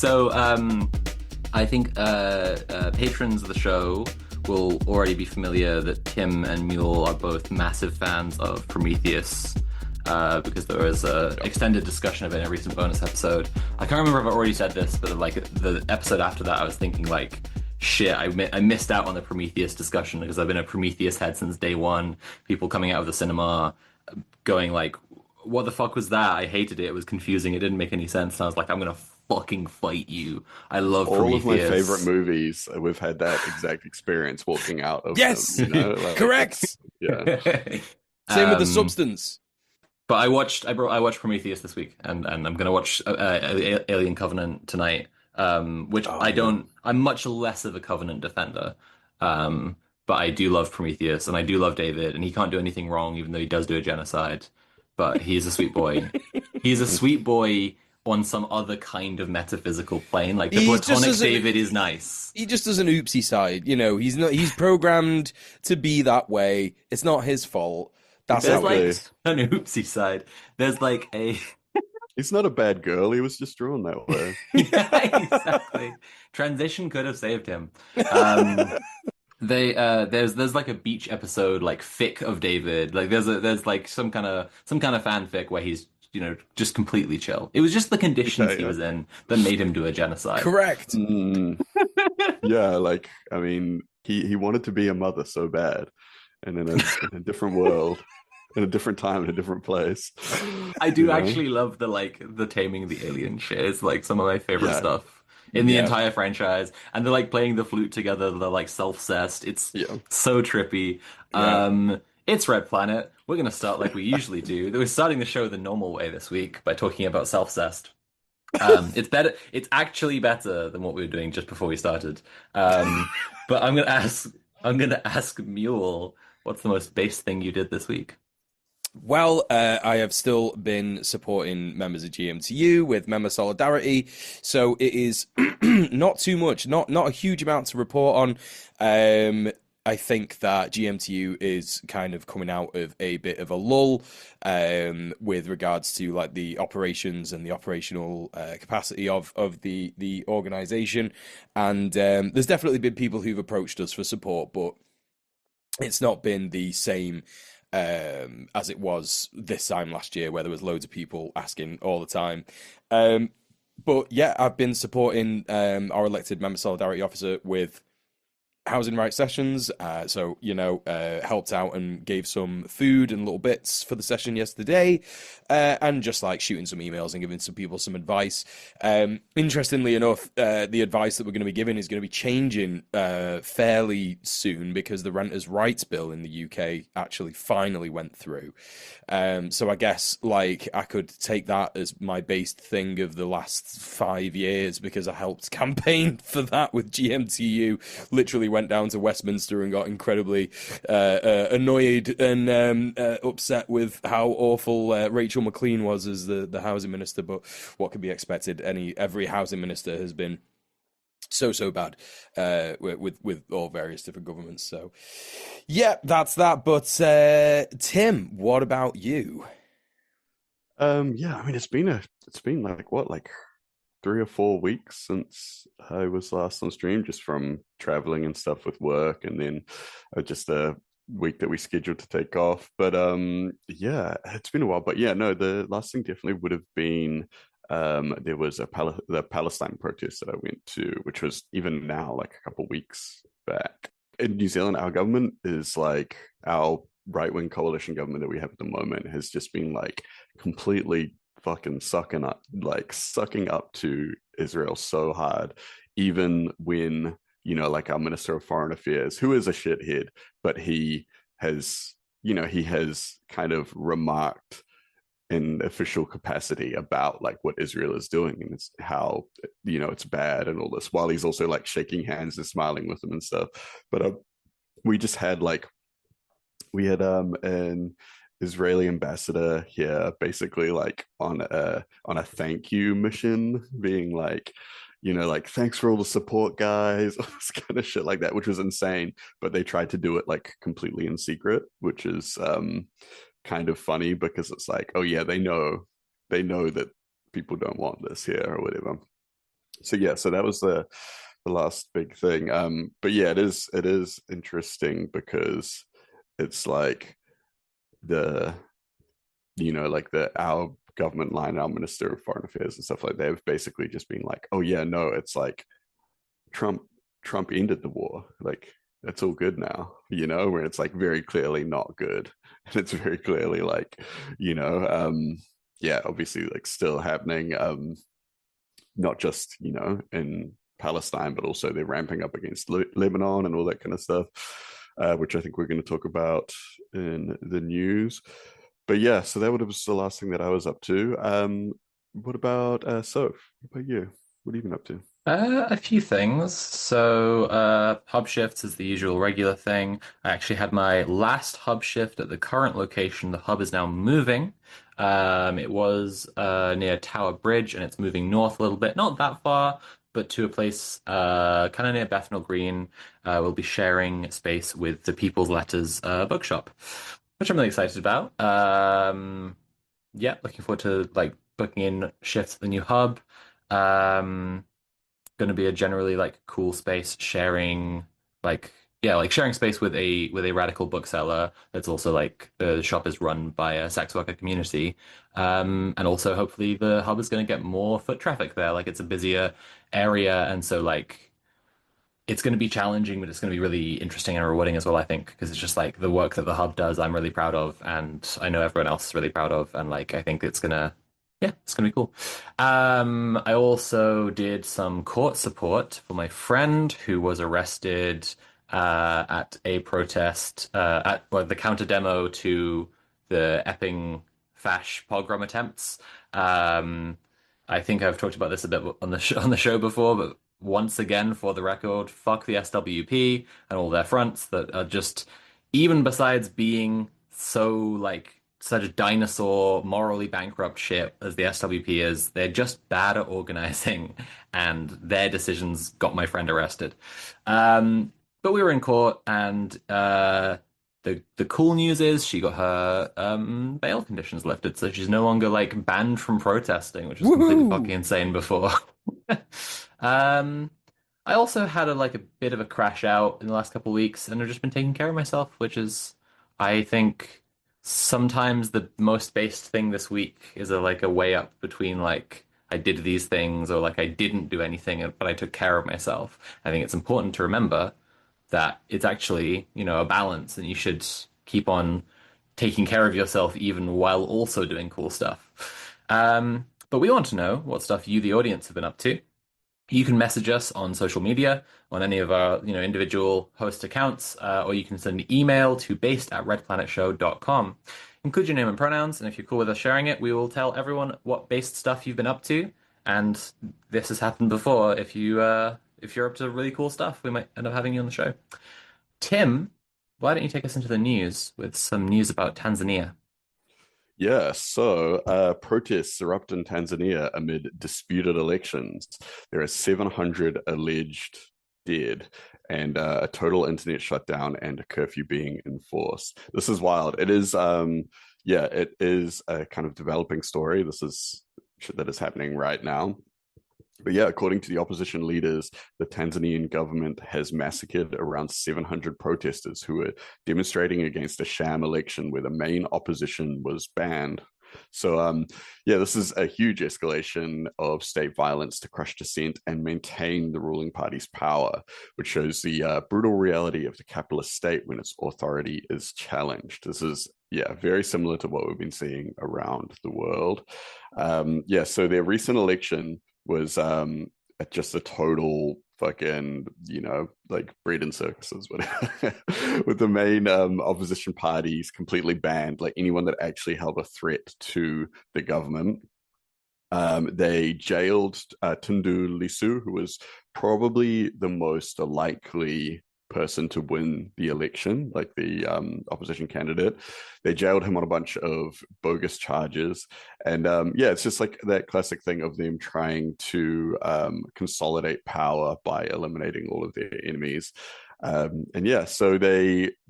So, I think patrons of the show will already be familiar that Tim and Mule are both massive fans of Prometheus, because there was an extended discussion of it in a recent bonus episode. I can't remember if I already said this, but like the episode after that, I was thinking like, shit, I missed out on the Prometheus discussion because I've been a Prometheus head since day one. People coming out of the cinema going like, what the fuck was that? I hated it. It was confusing. It didn't make any sense. And I was like, I'm gonna fucking fight you. I love All of my Prometheus. favorite movies, we've had that exact experience walking out of Yes, them, you know? Like, correct. yeah. Same with the Um, substance. But I watched Prometheus this week, and I'm gonna watch Alien Covenant tonight. Which I don't. I'm much less of a Covenant defender. But I do love Prometheus, and I do love David, and he can't do anything wrong, even though he does do a genocide. But he's a sweet boy. He's a sweet boy on some other kind of metaphysical plane. Like the He just platonic doesn't- David is nice. He just does an oopsie side, you know. He's not. He's programmed to be that way. It's not his fault. That's There's how like it is. an oopsie side. There's like a He's not a bad girl. He was just drawn that way. yeah, exactly. Transition could have saved him. There's like a beach episode like fic of David. Like there's like some kind of fanfic where he's just completely chill. It was just the conditions he was in that made him do a genocide. Correct. Yeah, like I mean, he wanted to be a mother so bad, and in a different world, in a different time, in a different place. I do actually love the taming the alien shit. It's like some of my favorite stuff in the entire franchise. And they're like playing the flute together, they're like self-cessed. It's so trippy. Yeah. It's Red Planet. We're gonna start like we usually do. We're starting the show the normal way this week by talking about self-cessed. It's better. It's actually better than what we were doing just before we started. But I'm gonna ask Mule, what's the most base thing you did this week? Well, I have still been supporting members of GMTU with member solidarity, so it is not too much, not a huge amount to report on. I think that GMTU is kind of coming out of a bit of a lull with regards to like the operations and the operational capacity of the organization, and there's definitely been people who've approached us for support, but it's not been the same as it was this time last year, where there was loads of people asking all the time. But yeah, I've been supporting our elected member solidarity officer with housing rights sessions, so helped out and gave some food and little bits for the session yesterday, and just like shooting some emails and giving some people some advice. Interestingly enough, the advice that we're going to be giving is going to be changing fairly soon, because the renters' rights bill in the UK actually finally went through. So I guess like I could take that as my base thing of the last 5 years, because I helped campaign for that with GMTU. Literally went down to Westminster and got incredibly annoyed and upset with how awful Rachel McLean was as the housing minister. But what could be expected? Every housing minister has been so bad with all various different governments. So yeah, that's that. But Tim, what about you? Yeah, I mean, it's been like 3 or 4 weeks since I was last on stream, just from traveling and stuff with work, and then just a week that we scheduled to take off. But yeah, it's been a while. But yeah, no, the last thing definitely would have been there was the Palestine protest that I went to, which was even now like a couple of weeks back. In New Zealand, our government is like our right-wing coalition government that we have at the moment has just been like completely fucking sucking up to Israel so hard, even when like our Minister of Foreign Affairs, who is a shithead, but he has kind of remarked in official capacity about like what Israel is doing, and it's how it's bad and all this, while he's also like shaking hands and smiling with them and stuff. But we just had an Israeli ambassador here, basically like on a thank you mission, being like, like, thanks for all the support, guys, all this kind of shit like that, which was insane. But they tried to do it like completely in secret, which is kind of funny, because it's like, oh yeah, they know that people don't want this here or whatever. So yeah, so that was the last big thing. But yeah, it is interesting because it's like the like our government line, our Minister of Foreign Affairs and stuff like that, have basically just been like, oh yeah, no, it's like Trump Trump ended the war. Like it's all good now, where it's like very clearly not good. And it's very clearly like, yeah, obviously like still happening. Not just, in Palestine, but also they're ramping up against Lebanon and all that kind of stuff, which I think we're going to talk about in the news. But yeah, so that was the last thing that I was up to. What about Soph? What about you? What have you been up to? A few things. So, hub shifts is the usual regular thing. I actually had my last hub shift at the current location. The hub is now moving. It was near Tower Bridge, and it's moving north a little bit, not that far, but to a place kind of near Bethnal Green. We'll be sharing space with the People's Letters bookshop, which I'm really excited about. Yeah, looking forward to like booking in shifts at the new hub. Um, going to be a generally like cool space sharing like yeah like sharing space with a radical bookseller that's also like the shop is run by a sex worker community, and also hopefully the hub is going to get more foot traffic there, like it's a busier area, and so like it's going to be challenging, but it's going to be really interesting and rewarding as well, I think, because it's just like the work that the hub does, I'm really proud of, and I know everyone else is really proud of, and like I think yeah, it's gonna be cool. I also did some court support for my friend who was arrested at a protest at well, the counter demo to the Epping Fash pogrom attempts. Um, I think I've talked about this a bit on the on the show before, but once again, for the record, fuck the SWP and all their fronts that are just, even besides being so like such a dinosaur, morally bankrupt shit as the SWP is, they're just bad at organizing, and their decisions got my friend arrested. But we were in court, and the cool news is she got her bail conditions lifted, so she's no longer like banned from protesting, which was completely Woohoo! fucking insane before. um, I also had a bit of a crash out in the last couple of weeks, and I've just been taking care of myself, which is, I think, sometimes the most based thing this week is a way up between like I did these things or like I didn't do anything, but I took care of myself. I think it's important to remember that it's actually, a balance, and you should keep on taking care of yourself even while also doing cool stuff. But we want to know what stuff you, the audience, have been up to. You can message us on social media on any of our, individual host accounts, or you can send an email to based@redplanetshow.com. Include your name and pronouns, and if you're cool with us sharing it, we will tell everyone what based stuff you've been up to. And this has happened before. If you're up to really cool stuff, we might end up having you on the show. Tim, why don't you take us into the news with some news about Tanzania? Yeah, so protests erupt in Tanzania amid disputed elections. There are 700 alleged dead, and a total internet shutdown and a curfew being enforced. This is wild. It is, yeah, it is a kind of developing story. This is shit that is happening right now. But yeah, according to the opposition leaders, the Tanzanian government has massacred around 700 protesters who were demonstrating against a sham election where the main opposition was banned. So, yeah, this is a huge escalation of state violence to crush dissent and maintain the ruling party's power, which shows the brutal reality of the capitalist state when its authority is challenged. This is, yeah, very similar to what we've been seeing around the world. Yeah, so their recent election was just a total fucking, like bread and circuses, whatever, with the main opposition parties completely banned, like anyone that actually held a threat to the government. They jailed Tundu Lissu, who was probably the most likely person to win the election, like the opposition candidate. They jailed him on a bunch of bogus charges. And yeah, it's just like that classic thing of them trying to consolidate power by eliminating all of their enemies. And yeah, so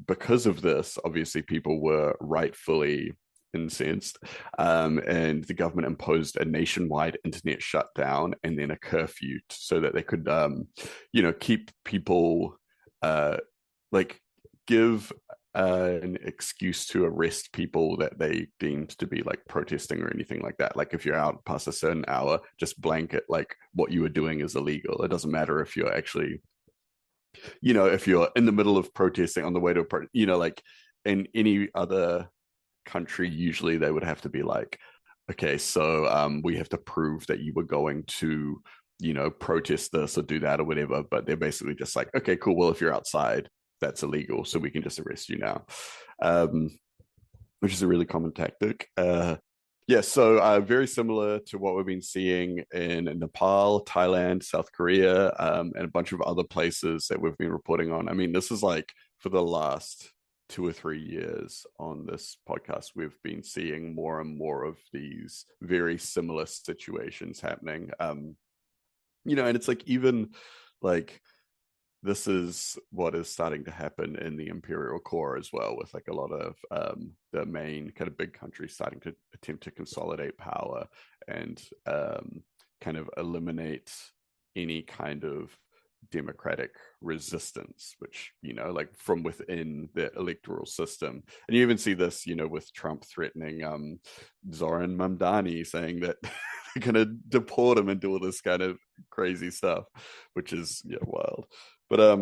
because of this, obviously people were rightfully incensed, and the government imposed a nationwide internet shutdown and then a curfew so that they could, keep people, like give an excuse to arrest people that they deemed to be like protesting or anything like that. Like if you're out past a certain hour, just blanket like what you were doing is illegal. It doesn't matter if you're actually, if you're in the middle of protesting on the way to like in any other country, usually they would have to be like, okay, so we have to prove that you were going to, protest this or do that or whatever. But they're basically just like, okay, cool. Well, if you're outside, that's illegal, so we can just arrest you now, which is a really common tactic. So very similar to what we've been seeing in Nepal, Thailand, South Korea, and a bunch of other places that we've been reporting on. I mean, this is like for the last 2 or 3 years on this podcast, we've been seeing more and more of these very similar situations happening. And it's like even like this is what is starting to happen in the imperial core as well, with like a lot of the main kind of big countries starting to attempt to consolidate power and kind of eliminate any kind of democratic resistance, which, like from within the electoral system. And you even see this, with Trump threatening Zoran Mamdani, saying that they're going to deport him and do all this kind of crazy stuff, which is wild. But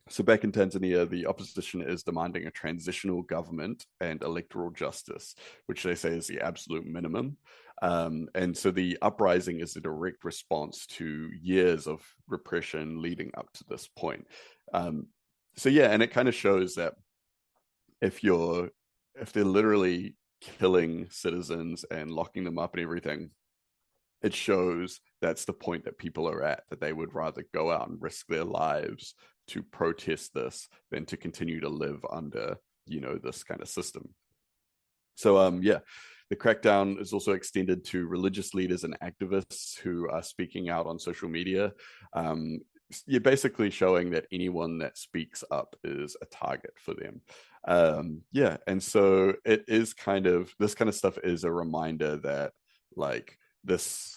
so back in Tanzania, the opposition is demanding a transitional government and electoral justice, which they say is the absolute minimum. And so the uprising is a direct response to years of repression leading up to this point. And it kind of shows that if they're literally killing citizens and locking them up and everything, it shows that's the point that people are at, that they would rather go out and risk their lives to protest this than to continue to live under, this kind of system. So, the crackdown is also extended to religious leaders and activists who are speaking out on social media. You're basically showing that anyone that speaks up is a target for them. And so it is this kind of stuff is a reminder that like this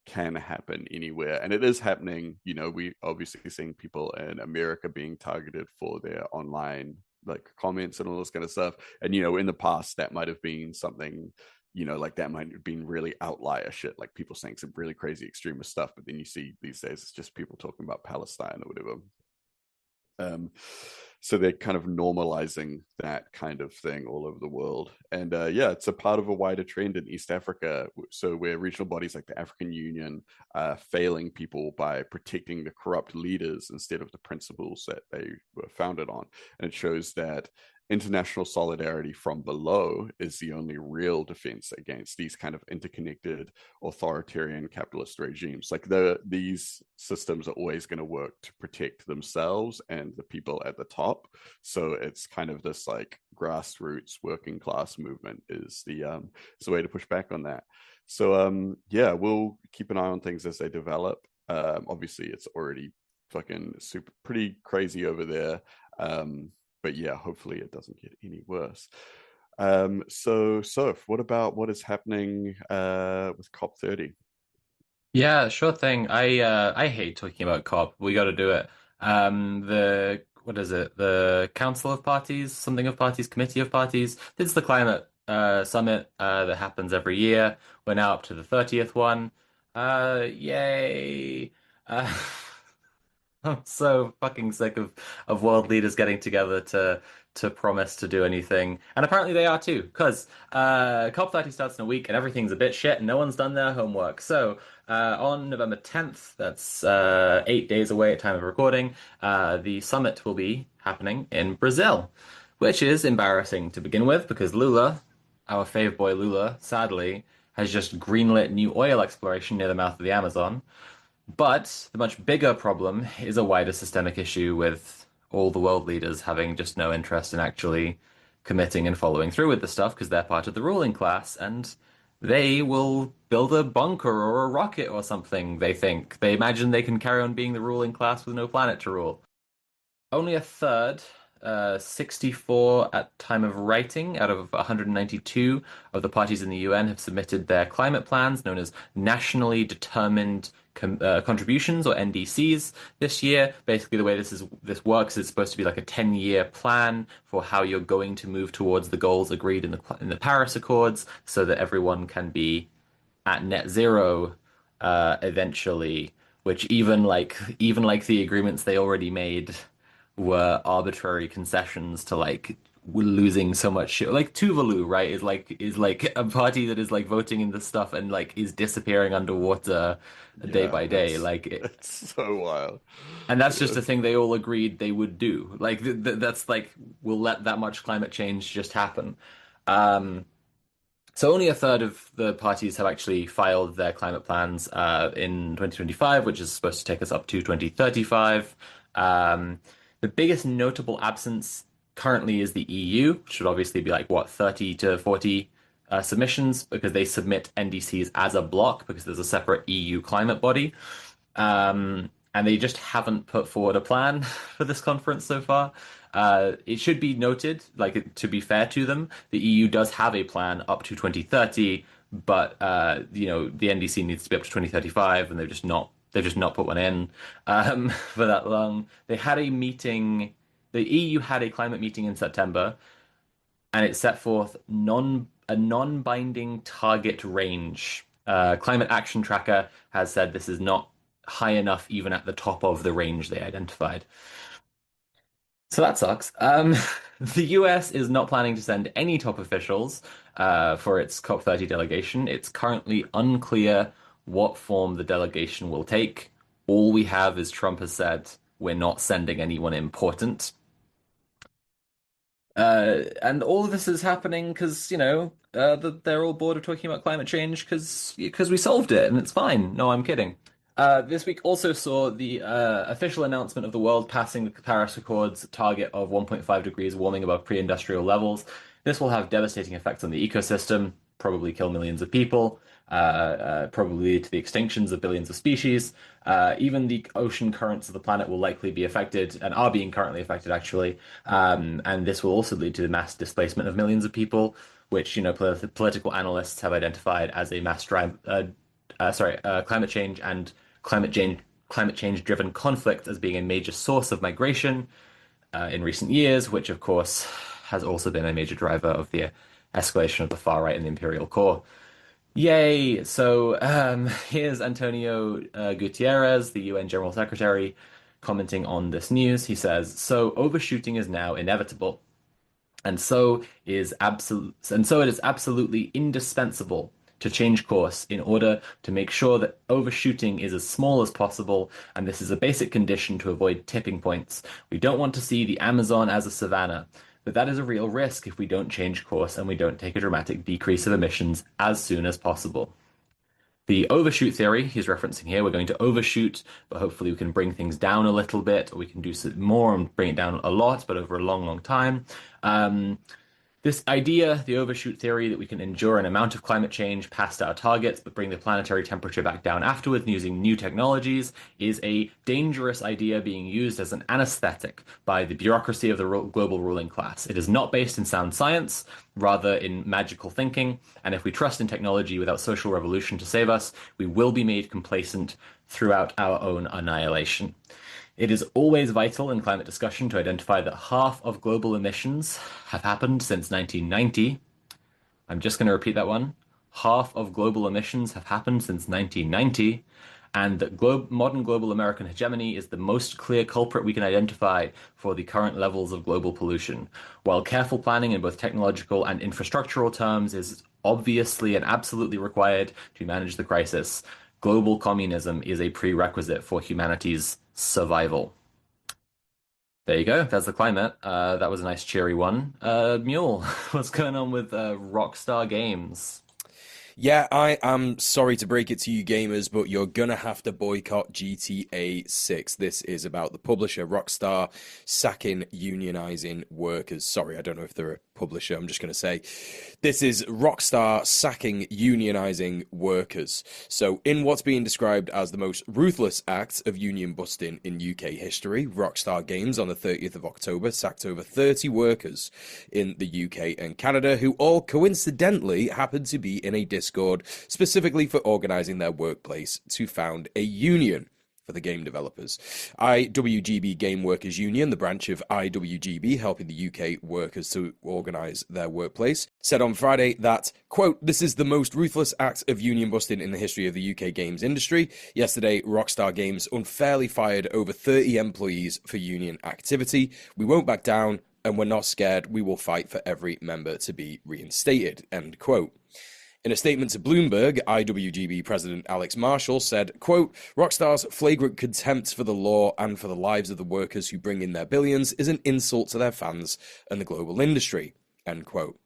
can happen anywhere, and it is happening. We obviously seeing people in America being targeted for their online like comments and all this kind of stuff. And in the past that might have been something, like that might have been really outlier shit, like people saying some really crazy extremist stuff. But then you see these days it's just people talking about Palestine or whatever. So they're kind of normalizing that kind of thing all over the world. And it's a part of a wider trend in East Africa. So where regional bodies like the African Union are failing people by protecting the corrupt leaders instead of the principles that they were founded on. And it shows that international solidarity from below is the only real defense against these kind of interconnected authoritarian capitalist regimes. Like these systems are always going to work to protect themselves and the people at the top. So it's kind of this like grassroots working class movement is the way to push back on that. So we'll keep an eye on things as they develop. Obviously it's already fucking pretty crazy over there. But hopefully it doesn't get any worse. So Soph, what about what is happening with COP30? Yeah, sure thing. I hate talking about COP. We got to do it. What is it? The Council of Parties, something of Parties, Committee of Parties. This is the climate summit that happens every year. We're now up to the 30th one. Yay! I'm so fucking sick of world leaders getting together to promise to do anything. And apparently they are too, because COP30 starts in a week and everything's a bit shit and no one's done their homework. So on November 10th, that's 8 days away at time of recording, the summit will be happening in Brazil, which is embarrassing to begin with because Lula, our fave boy Lula, sadly, has just greenlit new oil exploration near the mouth of the Amazon. But the much bigger problem is a wider systemic issue with all the world leaders having just no interest in actually committing and following through with the stuff because they're part of the ruling class and they will build a bunker or a rocket or something, they think. They imagine they can carry on being the ruling class with no planet to rule. Only a third 64 at time of writing out of 192 of the parties in the UN have submitted their climate plans, known as nationally determined contributions or NDCs this year. Basically, the way this works is supposed to be like a 10-year plan for how you're going to move towards the goals agreed in the Paris Accords, so that everyone can be at net zero eventually. Which even like the agreements they already made were arbitrary concessions to like losing so much shit. Like Tuvalu, right, is like a party that is like voting in this stuff and like is disappearing underwater day by day. It's so wild. And that's just a thing they all agreed they would do. Like that's like we'll let that much climate change just happen. So only a third of the parties have actually filed their climate plans in 2025, which is supposed to take us up to 2035. The biggest notable absence currently is the EU, which should obviously be like, what, 30 to 40 submissions, because they submit NDCs as a block, because there's a separate EU climate body. And they just haven't put forward a plan for this conference so far. It should be noted, like to be fair to them, the EU does have a plan up to 2030, but the NDC needs to be up to 2035, and they've just not put one in for that long. They had a meeting. The EU had a climate meeting in September, and it set forth a non-binding target range. Climate Action Tracker has said this is not high enough even at the top of the range they identified. So that sucks. The US is not planning to send any top officials for its COP30 delegation. It's currently unclear what form the delegation will take. All we have is Trump has said we're not sending anyone important. And all of this is happening because, they're all bored of talking about climate change because we solved it and it's fine. No, I'm kidding. This week also saw the official announcement of the world passing the Paris Accords target of 1.5 degrees warming above pre-industrial levels. This will have devastating effects on the ecosystem, probably kill millions of people, probably lead to the extinctions of billions of species. Even the ocean currents of the planet will likely be affected and are being currently affected, actually. And this will also lead to the mass displacement of millions of people, which, political analysts have identified as a climate change and climate change-driven conflict as being a major source of migration in recent years, which of course has also been a major driver of the escalation of the far right and the imperial core. Yay! So here's Antonio Gutierrez, the UN General Secretary, commenting on this news. He says, "So overshooting is now inevitable, and so it is absolutely indispensable to change course in order to make sure that overshooting is as small as possible, and this is a basic condition to avoid tipping points. We don't want to see the Amazon as a savanna, but that is a real risk if we don't change course and we don't take a dramatic decrease of emissions as soon as possible." The overshoot theory he's referencing here, we're going to overshoot, but hopefully we can bring things down a little bit, or we can do some more and bring it down a lot, but over a long, long time. This idea, the overshoot theory, that we can endure an amount of climate change past our targets, but bring the planetary temperature back down afterwards using new technologies, is a dangerous idea being used as an anesthetic by the bureaucracy of the global ruling class. It is not based in sound science, rather in magical thinking, and if we trust in technology without social revolution to save us, we will be made complacent throughout our own annihilation. It is always vital in climate discussion to identify that half of global emissions have happened since 1990. I'm just going to repeat that one. Half of global emissions have happened since 1990, and that modern global American hegemony is the most clear culprit we can identify for the current levels of global pollution. While careful planning in both technological and infrastructural terms is obviously and absolutely required to manage the crisis, global communism is a prerequisite for humanity's survival. There you go. That's the climate. That was a nice cheery one. Mule, what's going on with Rockstar Games? Yeah, I am sorry to break it to you gamers, but you're gonna have to boycott GTA 6. This is about the publisher Rockstar sacking unionizing workers. Sorry, I don't know if there are publisher, I'm just going to say this is Rockstar sacking unionizing workers. So in what's being described as the most ruthless act of union busting in UK history, Rockstar Games on the 30th of October sacked over 30 workers in the UK and Canada who all coincidentally happened to be in a Discord specifically for organizing their workplace to found a union for the game developers. IWGB Game Workers Union, the branch of IWGB helping the UK workers to organise their workplace, said on Friday that, quote, "This is the most ruthless act of union busting in the history of the UK games industry. Yesterday, Rockstar Games unfairly fired over 30 employees for union activity. We won't back down, and we're not scared. We will fight for every member to be reinstated," end quote. In a statement to Bloomberg, IWGB President Alex Marshall said, quote, "Rockstar's flagrant contempt for the law and for the lives of the workers who bring in their billions is an insult to their fans and the global industry," end quote.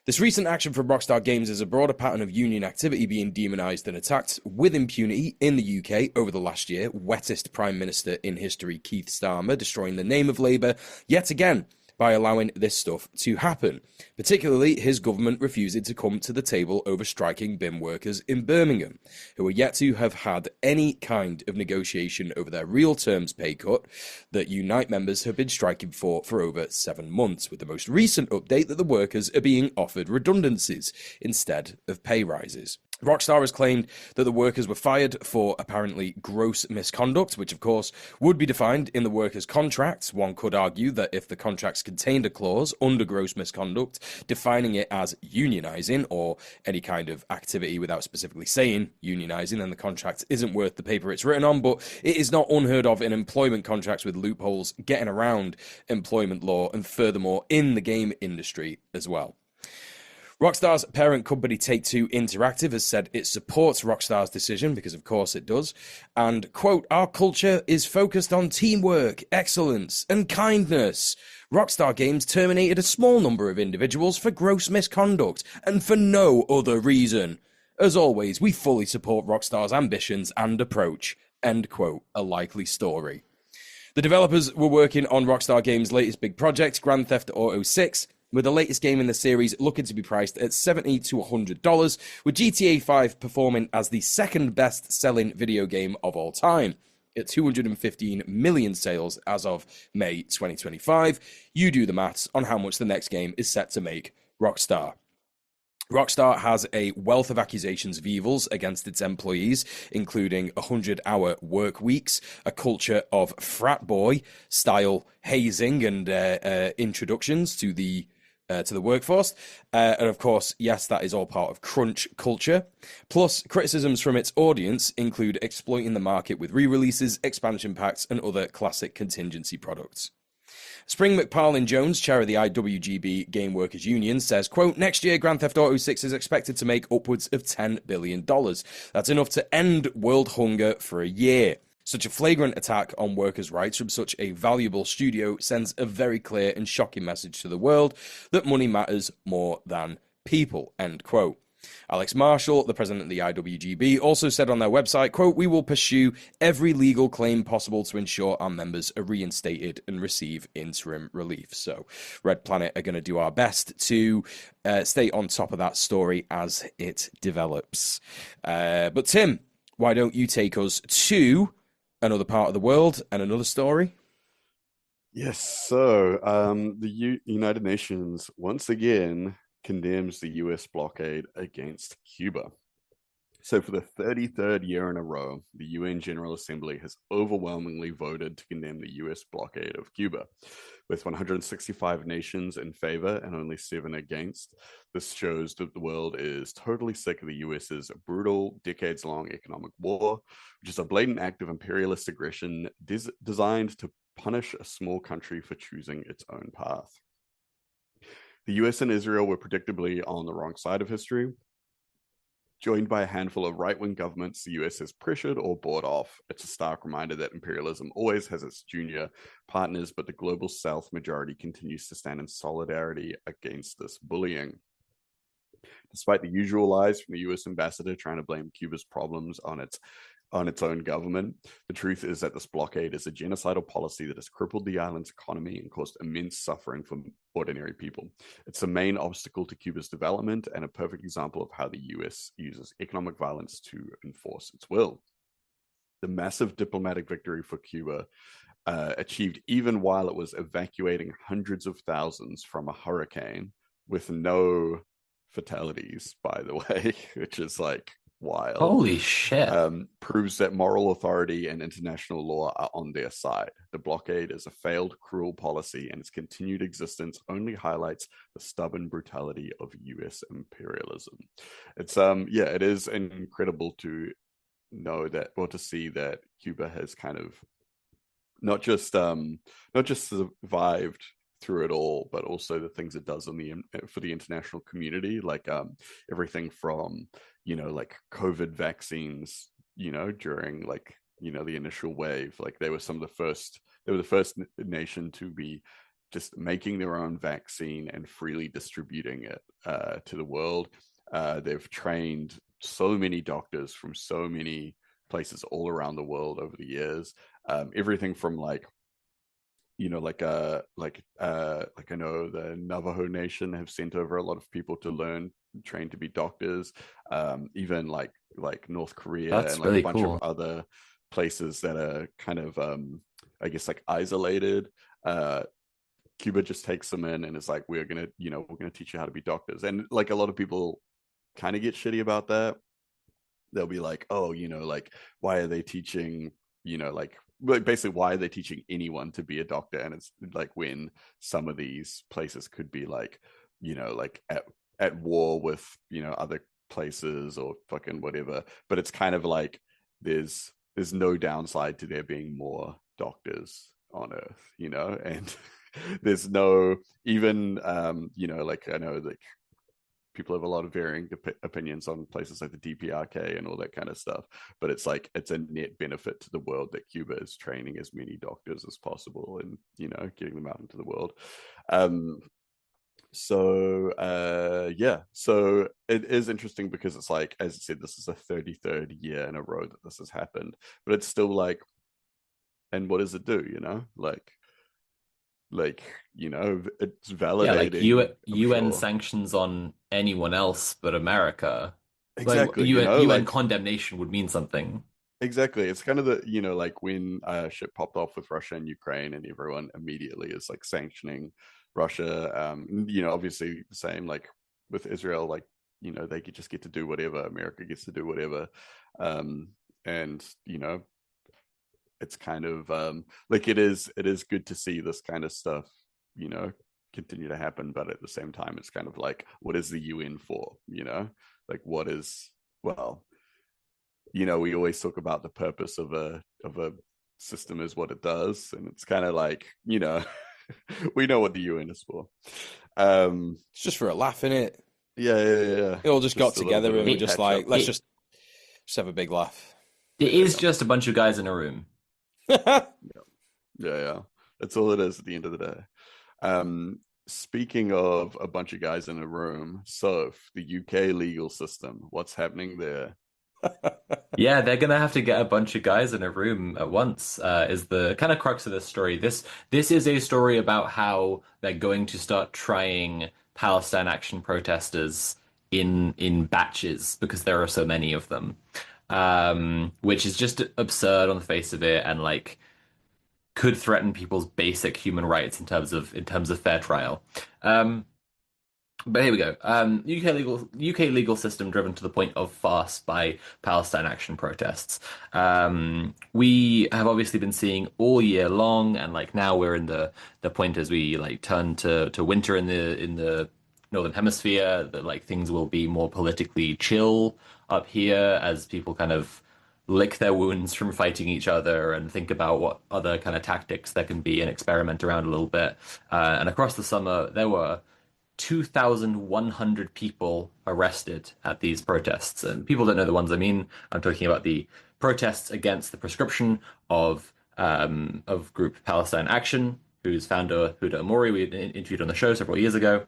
This recent action from Rockstar Games is a broader pattern of union activity being demonised and attacked with impunity in the UK over the last year. Wettest Prime Minister in history, Keith Starmer, destroying the name of Labour yet again by allowing this stuff to happen. Particularly, his government refusing to come to the table over striking BIM workers in Birmingham, who are yet to have had any kind of negotiation over their real terms pay cut that Unite members have been striking for over 7 months, with the most recent update that the workers are being offered redundancies instead of pay rises. Rockstar has claimed that the workers were fired for apparently gross misconduct, which of course would be defined in the workers' contracts. One could argue that if the contracts contained a clause under gross misconduct defining it as unionising or any kind of activity without specifically saying unionising, then the contract isn't worth the paper it's written on. But it is not unheard of in employment contracts with loopholes getting around employment law, and furthermore in the game industry as well. Rockstar's parent company Take-Two Interactive has said it supports Rockstar's decision, because of course it does, and, quote, "Our culture is focused on teamwork, excellence, and kindness. Rockstar Games terminated a small number of individuals for gross misconduct, and for no other reason. As always, we fully support Rockstar's ambitions and approach," end quote, a likely story. The developers were working on Rockstar Games' latest big project, Grand Theft Auto 6, with the latest game in the series looking to be priced at $70 to $100, with GTA 5 performing as the second best-selling video game of all time, at 215 million sales as of May 2025. You do the maths on how much the next game is set to make Rockstar. Rockstar has a wealth of accusations of evils against its employees, including 100-hour work weeks, a culture of frat boy style hazing and introductions to the workforce. And of course, yes, that is all part of crunch culture. Plus, criticisms from its audience include exploiting the market with re-releases, expansion packs, and other classic contingency products. Spring McParlin-Jones, chair of the IWGB Game Workers Union, says, quote, "Next year, Grand Theft Auto 6 is expected to make upwards of $10 billion. That's enough to end world hunger for a year. Such a flagrant attack on workers' rights from such a valuable studio sends a very clear and shocking message to the world that money matters more than people," end quote. Alex Marshall, the president of the IWGB, also said on their website, quote, "We will pursue every legal claim possible to ensure our members are reinstated and receive interim relief." So Red Planet are going to do our best to stay on top of that story as it develops. But Tim, why don't you take us to another part of the world and another story? Yes, so the United Nations once again condemns the US blockade against Cuba. So for the 33rd year in a row, the UN General Assembly has overwhelmingly voted to condemn the US blockade of Cuba, with 165 nations in favor and only 7 against. This shows that the world is totally sick of the US's brutal, decades-long economic war, which is a blatant act of imperialist aggression designed to punish a small country for choosing its own path. The US and Israel were predictably on the wrong side of history. Joined by a handful of right-wing governments, the US has pressured or bought off. It's a stark reminder that imperialism always has its junior partners, but the global South majority continues to stand in solidarity against this bullying. Despite the usual lies from the US ambassador trying to blame Cuba's problems on its on its own government. The truth is that this blockade is a genocidal policy that has crippled the island's economy and caused immense suffering for ordinary people. It's the main obstacle to Cuba's development and a perfect example of how the US uses economic violence to enforce its will. The massive diplomatic victory for Cuba, achieved even while it was evacuating hundreds of thousands from a hurricane with no fatalities, by the way, which is like wild. Holy shit. Proves that moral authority and international law are on their side. The blockade is a failed, cruel policy, and its continued existence only highlights the stubborn brutality of US imperialism. It's it is incredible to know that, or to see that Cuba has kind of not just survived through it all, but also the things it does for the international community, like everything from like COVID vaccines, during like the initial wave. Like they were the first nation to be just making their own vaccine and freely distributing it to the world. They've trained so many doctors from so many places all around the world over the years. Everything from I know the Navajo Nation have sent over a lot of people to train to be doctors. Even like North Korea. That's and really a bunch cool. of other places that are kind of I guess like isolated. Cuba just takes them in and is like, we're gonna teach you how to be doctors. And like a lot of people kind of get shitty about that. They'll be like, oh, like, why are they teaching, basically, why are they teaching anyone to be a doctor? And it's like, when some of these places could be like, like at war with, other places or fucking whatever. But it's kind of like, there's no downside to there being more doctors on Earth, and there's no, even, like, I know like people have a lot of varying opinions on places like the DPRK and all that kind of stuff, but it's like, it's a net benefit to the world that Cuba is training as many doctors as possible and getting them out into the world. So it is interesting because it's like, as I said, this is the 33rd year in a row that this has happened, but it's still like, and what does it do? It's validating. Yeah, like UN sure. sanctions on anyone else but America. Exactly. Like UN condemnation would mean something. Exactly. It's kind of the, like when shit popped off with Russia and Ukraine, and everyone immediately is like sanctioning Russia. Obviously the same like with Israel, like, they could just get to do whatever. America gets to do whatever. And it's kind of like, it is good to see this kind of stuff, continue to happen. But at the same time, it's kind of like, what is the UN for? Like, what is, well, we always talk about the purpose of a system is what it does, and it's kind of like, we know what the UN is for. It's just for a laugh, innit? Yeah. It all just got together and we're just like, let's just have a big laugh. It is just a bunch of guys in a room. Yeah. That's all it is at the end of the day. Speaking of a bunch of guys in a room, Soph, the UK legal system, what's happening there? Yeah, they're gonna have to get a bunch of guys in a room at once, is the kind of crux of this story. This is a story about how they're going to start trying Palestine Action protesters in batches because there are so many of them, which is just absurd on the face of it, and like could threaten people's basic human rights in terms of fair trial. But here we go. UK legal system driven to the point of farce by Palestine Action protests. We have obviously been seeing all year long, and like now we're in the point as we like turn to winter in the Northern Hemisphere, that like things will be more politically chill up here as people kind of lick their wounds from fighting each other and think about what other kind of tactics there can be and experiment around a little bit. And across the summer, there were 2,100 people arrested at these protests. And people don't know the ones I mean. I'm talking about the protests against the proscription of Group Palestine Action, whose founder, Huda Amori, we interviewed on the show several years ago.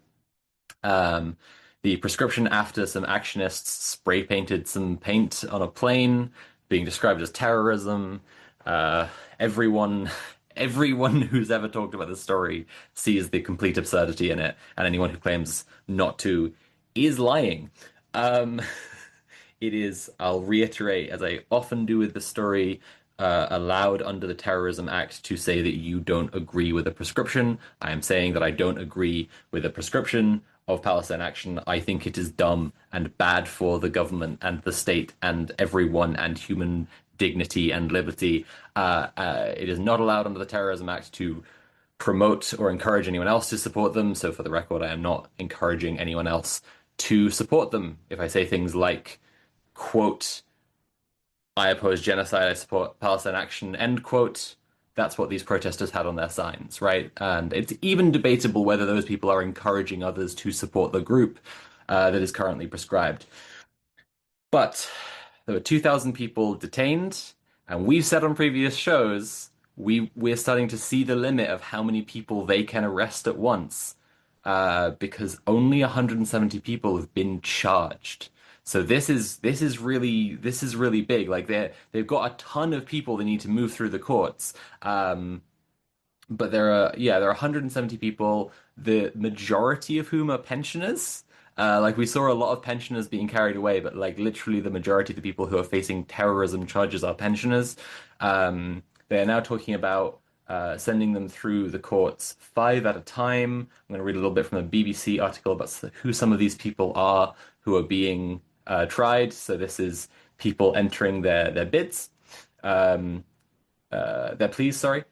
The proscription after some actionists spray painted some paint on a plane being described as terrorism. Everyone, everyone who's ever talked about this story sees the complete absurdity in it, and anyone who claims not to is lying. Um, it is, I'll reiterate, as I often do with the story, allowed under the Terrorism Act to say that you don't agree with a prescription. I am saying that I don't agree with a prescription of Palestine Action. I think it is dumb and bad for the government and the state and everyone and human dignity and liberty. It is not allowed under the Terrorism Act to promote or encourage anyone else to support them. So, for the record, I am not encouraging anyone else to support them. If I say things like, quote, I oppose genocide, I support Palestine Action, end quote, that's what these protesters had on their signs, right? And it's even debatable whether those people are encouraging others to support the group that is currently prescribed. But there were 2,000 people detained, and we've said on previous shows we're starting to see the limit of how many people they can arrest at once, because only 170 people have been charged. So this is really big. Like they've got a ton of people they need to move through the courts. But there are 170 people, the majority of whom are pensioners. Like we saw a lot of pensioners being carried away, but like literally the majority of the people who are facing terrorism charges are pensioners. They are now talking about sending them through the courts 5 at a time. I'm going to read a little bit from a BBC article about who some of these people are who are being tried. So this is people entering their bids, their pleas, sorry.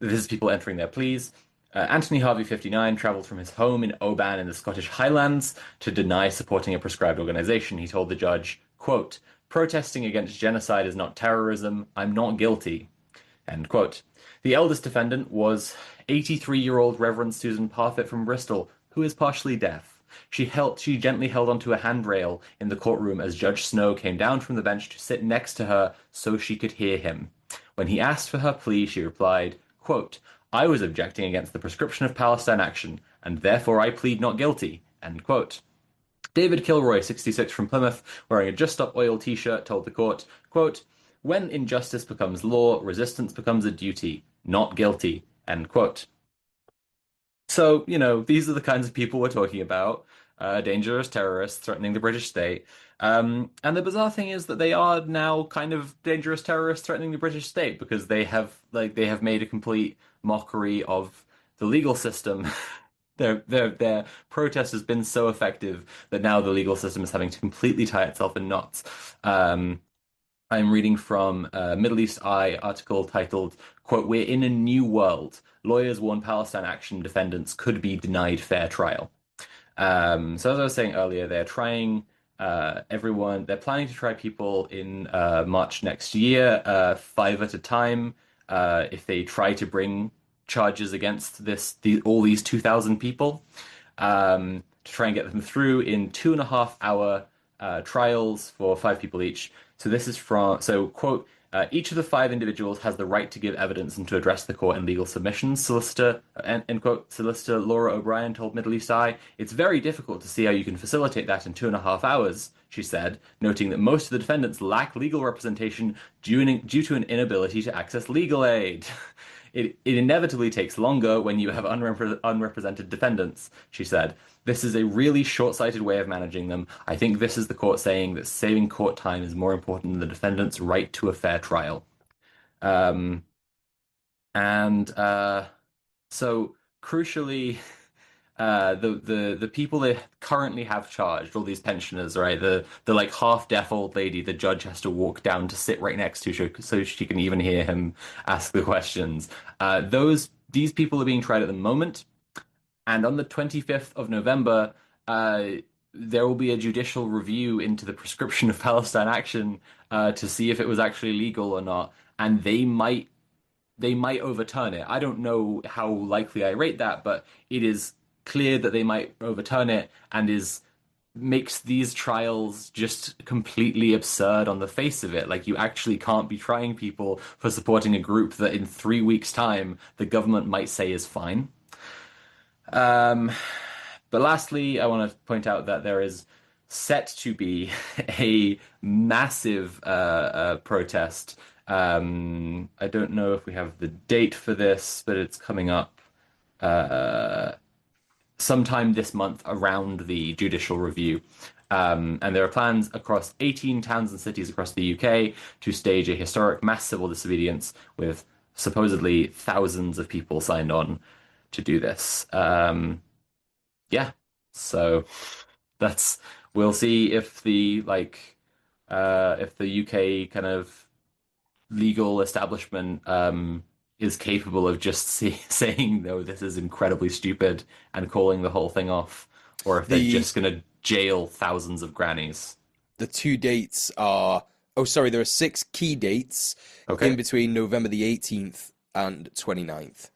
This is people entering their pleas. Anthony Harvey, 59, traveled from his home in Oban in the Scottish Highlands to deny supporting a prescribed organization. He told the judge, quote, protesting against genocide is not terrorism. I'm not guilty, end quote. The eldest defendant was 83-year-old Reverend Susan Parfitt from Bristol, who is partially deaf. She gently held onto a handrail in the courtroom as Judge Snow came down from the bench to sit next to her so she could hear him. When he asked for her plea, she replied, quote, I was objecting against the prescription of Palestine Action, and therefore I plead not guilty, end quote. David Kilroy, 66, from Plymouth, wearing a Just Stop Oil t-shirt, told the court, quote, when injustice becomes law, resistance becomes a duty, not guilty, end quote. So, these are the kinds of people we're talking about. Dangerous terrorists threatening the British state. And the bizarre thing is that they are now kind of dangerous terrorists threatening the British state because they have made a complete mockery of the legal system. Their protest has been so effective that now the legal system is having to completely tie itself in knots. I'm reading from a Middle East Eye article titled, quote, we're in a new world. Lawyers warn Palestine Action defendants could be denied fair trial. So as I was saying earlier, they're trying they're planning to try people in March next year, 5 at a time. If they try to bring charges against all these 2,000 people, to try and get them through in 2.5-hour trials for 5 people each. So this is quote, each of the 5 individuals has the right to give evidence and to address the court in legal submissions. Solicitor Laura O'Brien told Middle East Eye, it's very difficult to see how you can facilitate that in 2.5 hours, she said, noting that most of the defendants lack legal representation due to an inability to access legal aid. It inevitably takes longer when you have unrepresented defendants, she said. This is a really short-sighted way of managing them. I think this is the court saying that saving court time is more important than the defendant's right to a fair trial. So crucially, the people they currently have charged, all these pensioners, right? The like half-deaf old lady the judge has to walk down to sit right next to so she can even hear him ask the questions. These people are being tried at the moment. And on the 25th of November, there will be a judicial review into the prescription of Palestine Action to see if it was actually legal or not. And they might overturn it. I don't know how likely I rate that, but it is clear that they might overturn it and makes these trials just completely absurd on the face of it. Like, you actually can't be trying people for supporting a group that in 3 weeks' time the government might say is fine. But lastly, I want to point out that there is set to be a massive protest. I don't know if we have the date for this, but it's coming up sometime this month around the judicial review. And there are plans across 18 towns and cities across the UK to stage a historic mass civil disobedience with supposedly thousands of people signed on to do this. Yeah, so that's we'll see if the UK kind of legal establishment is capable of just saying, no, this is incredibly stupid and calling the whole thing off, or if they're just going to jail thousands of grannies. The two dates are, there are 6 key dates in between November the 18th and 29th.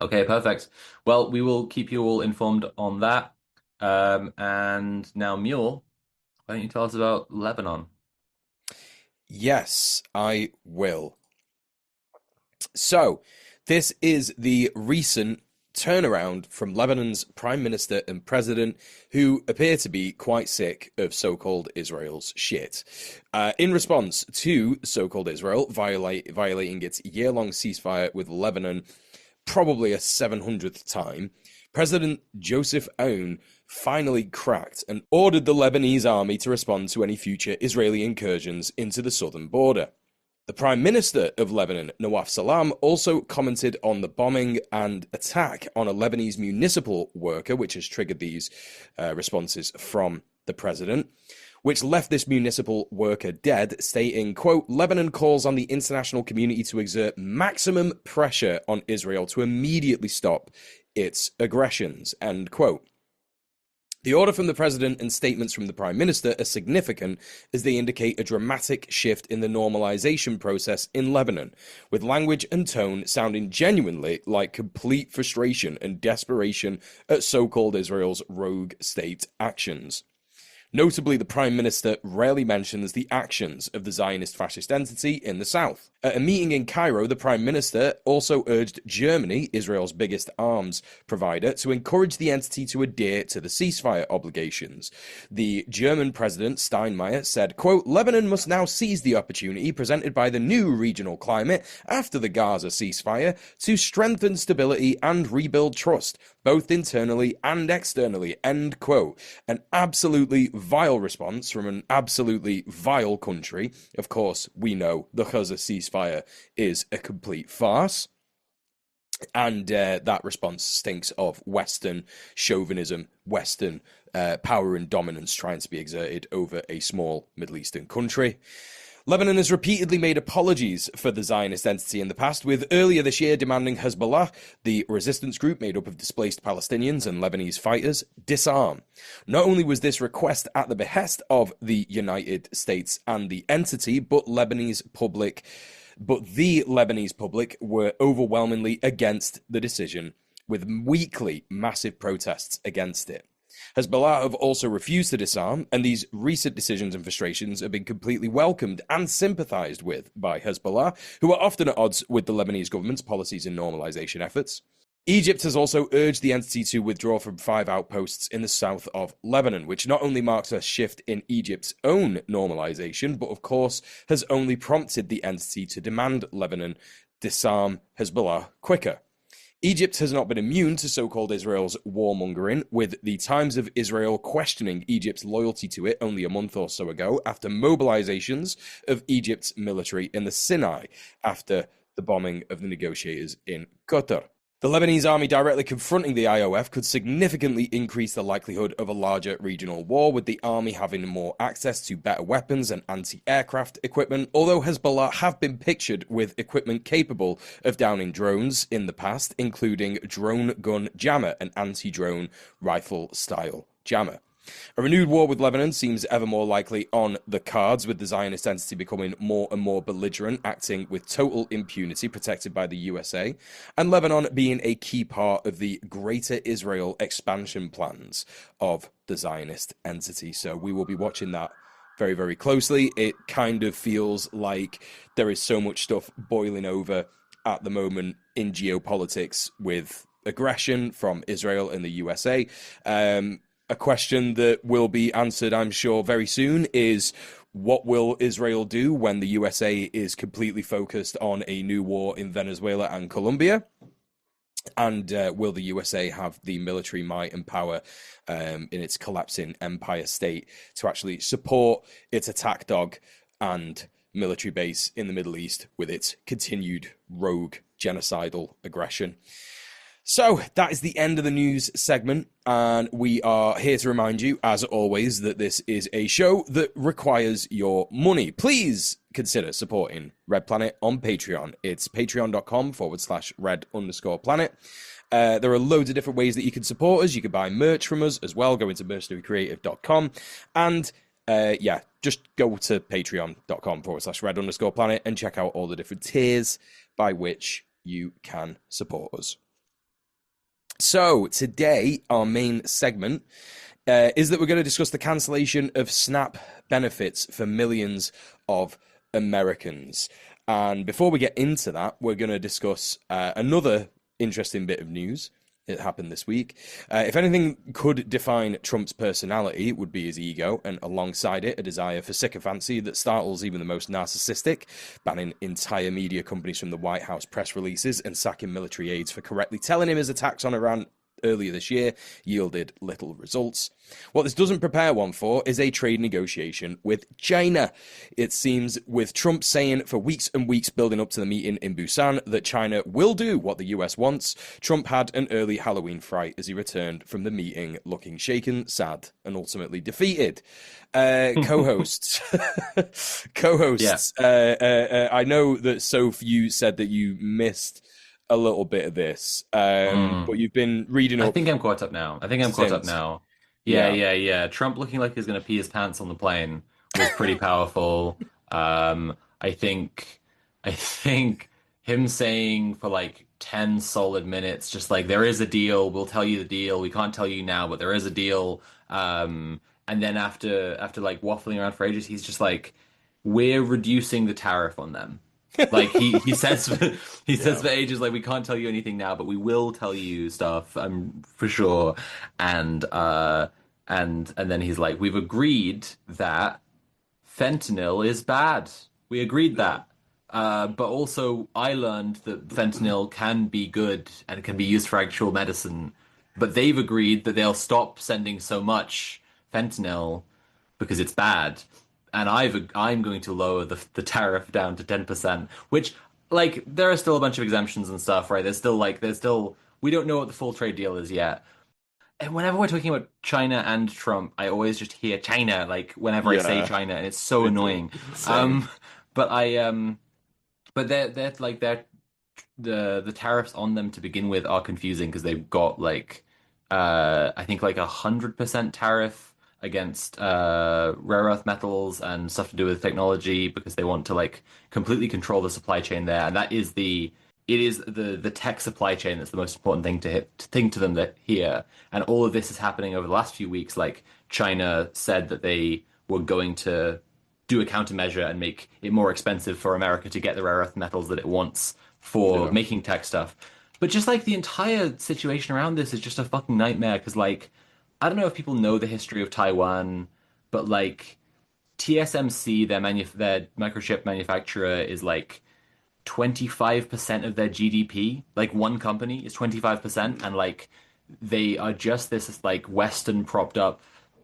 Okay, perfect. Well, we will keep you all informed on that. And now, Mule, why don't you tell us about Lebanon? Yes, I will. So, this is the recent turnaround from Lebanon's prime minister and president, who appear to be quite sick of so-called Israel's shit. In response to so-called Israel violating its year-long ceasefire with Lebanon, probably a 700th time, President Joseph Aoun finally cracked and ordered the Lebanese army to respond to any future Israeli incursions into the southern border. The Prime Minister of Lebanon, Nawaf Salam, also commented on the bombing and attack on a Lebanese municipal worker, which has triggered these responses from the president, which left this municipal worker dead, stating, quote, Lebanon calls on the international community to exert maximum pressure on Israel to immediately stop its aggressions, end quote. The order from the president and statements from the prime minister are significant as they indicate a dramatic shift in the normalization process in Lebanon, with language and tone sounding genuinely like complete frustration and desperation at so-called Israel's rogue state actions. Notably, the Prime Minister rarely mentions the actions of the Zionist fascist entity in the south. At a meeting in Cairo, the Prime Minister also urged Germany, Israel's biggest arms provider, to encourage the entity to adhere to the ceasefire obligations. The German President Steinmeier said, quote, Lebanon must now seize the opportunity presented by the new regional climate after the Gaza ceasefire to strengthen stability and rebuild trust, both internally and externally, end quote. An absolutely vile response from an absolutely vile country. Of course, we know the Gaza ceasefire is a complete farce. And that response stinks of Western chauvinism, Western power and dominance trying to be exerted over a small Middle Eastern country. Lebanon has repeatedly made apologies for the Zionist entity in the past, with earlier this year demanding Hezbollah, the resistance group made up of displaced Palestinians and Lebanese fighters, disarm. Not only was this request at the behest of the United States and the entity, but the Lebanese public were overwhelmingly against the decision, with weekly massive protests against it. Hezbollah have also refused to disarm, and these recent decisions and frustrations have been completely welcomed and sympathized with by Hezbollah, who are often at odds with the Lebanese government's policies and normalization efforts. Egypt has also urged the entity to withdraw from 5 outposts in the south of Lebanon, which not only marks a shift in Egypt's own normalization, but of course has only prompted the entity to demand Lebanon disarm Hezbollah quicker. Egypt has not been immune to so-called Israel's warmongering, with the Times of Israel questioning Egypt's loyalty to it only a month or so ago after mobilizations of Egypt's military in the Sinai after the bombing of the negotiators in Qatar. The Lebanese army directly confronting the IOF could significantly increase the likelihood of a larger regional war, with the army having more access to better weapons and anti-aircraft equipment, although Hezbollah have been pictured with equipment capable of downing drones in the past, including drone gun jammer and anti-drone rifle-style jammer. A renewed war with Lebanon seems ever more likely on the cards, with the Zionist entity becoming more and more belligerent, acting with total impunity protected by the USA, and Lebanon being a key part of the Greater Israel expansion plans of the Zionist entity. So we will be watching that very, very closely. It kind of feels like there is so much stuff boiling over at the moment in geopolitics with aggression from Israel and the USA. a question that will be answered, I'm sure, very soon is, what will Israel do when the USA is completely focused on a new war in Venezuela and Colombia? And will the USA have the military might and power in its collapsing empire state to actually support its attack dog and military base in the Middle East with its continued rogue genocidal aggression? So that is the end of the news segment, and we are here to remind you, as always, that this is a show that requires your money. Please consider supporting Red Planet on Patreon. It's patreon.com/red_planet. There are loads of different ways that you can support us. You can buy merch from us as well. Go into mercenarycreative.com, and just go to patreon.com/red_planet and check out all the different tiers by which you can support us. So today, our main segment is that we're going to discuss the cancellation of SNAP benefits for millions of Americans. And before we get into that, we're going to discuss another interesting bit of news. It happened this week. If anything could define Trump's personality, it would be his ego, and alongside it, a desire for sycophancy that startles even the most narcissistic, banning entire media companies from the White House press releases and sacking military aides for correctly telling him his attacks on Iran earlier this year yielded little results. What this doesn't prepare one for is a trade negotiation with China. It seems, with Trump saying for weeks and weeks building up to the meeting in Busan that China will do what the US wants, Trump had an early Halloween fright as he returned from the meeting looking shaken, sad, and ultimately defeated. Co-hosts. I know that, Soph, you said that you missed a little bit of this, but you've been reading up. I think I'm caught up now. Yeah. Trump looking like he's going to pee his pants on the plane was pretty powerful. I think him saying for like 10 solid minutes, just like, there is a deal, we'll tell you the deal, we can't tell you now, but there is a deal. And then after like waffling around for ages, he's just like, we're reducing the tariff on them. Like he says for ages, like, we can't tell you anything now, but we will tell you stuff, for sure. And then he's like, we've agreed that fentanyl is bad. We agreed that. But also I learned that fentanyl can be good and can be used for actual medicine. But they've agreed that they'll stop sending so much fentanyl because it's bad. And I'm going to lower the tariff down to 10%, which, like, there are still a bunch of exemptions and stuff, right? There's still we don't know what the full trade deal is yet. And whenever we're talking about China and Trump, I always just hear China, like, whenever I say China, and it's so annoying. But the tariffs on them to begin with are confusing because they've got like I think like 100% tariff against rare earth metals and stuff to do with technology because they want to like completely control the supply chain there, and it is the tech supply chain that's the most important thing to them here. And all of this is happening over the last few weeks. Like, China said that they were going to do a countermeasure and make it more expensive for America to get the rare earth metals that it wants for making tech stuff. But just like the entire situation around this is just a fucking nightmare because, like, I don't know if people know the history of Taiwan, but like TSMC, their microchip manufacturer, is like 25% of their GDP. Like, one company is 25%, and like they are just this like Western propped up,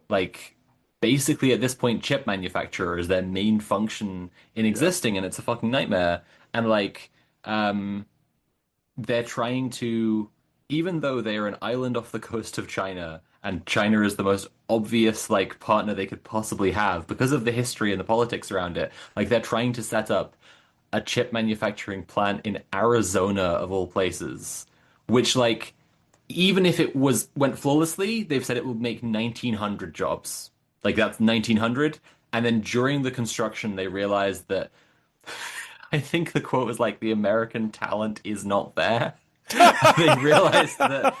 like, basically at this point chip manufacturer is their main function in existing, and it's a fucking nightmare. And like they're trying to, even though they're an island off the coast of China, and China is the most obvious like partner they could possibly have because of the history and the politics around it, like they're trying to set up a chip manufacturing plant in Arizona of all places, which, like, even if it went flawlessly, they've said it will make 1,900 jobs. Like, that's 1,900. And then during the construction, they realized that I think the quote was like, the American talent is not there. They realized that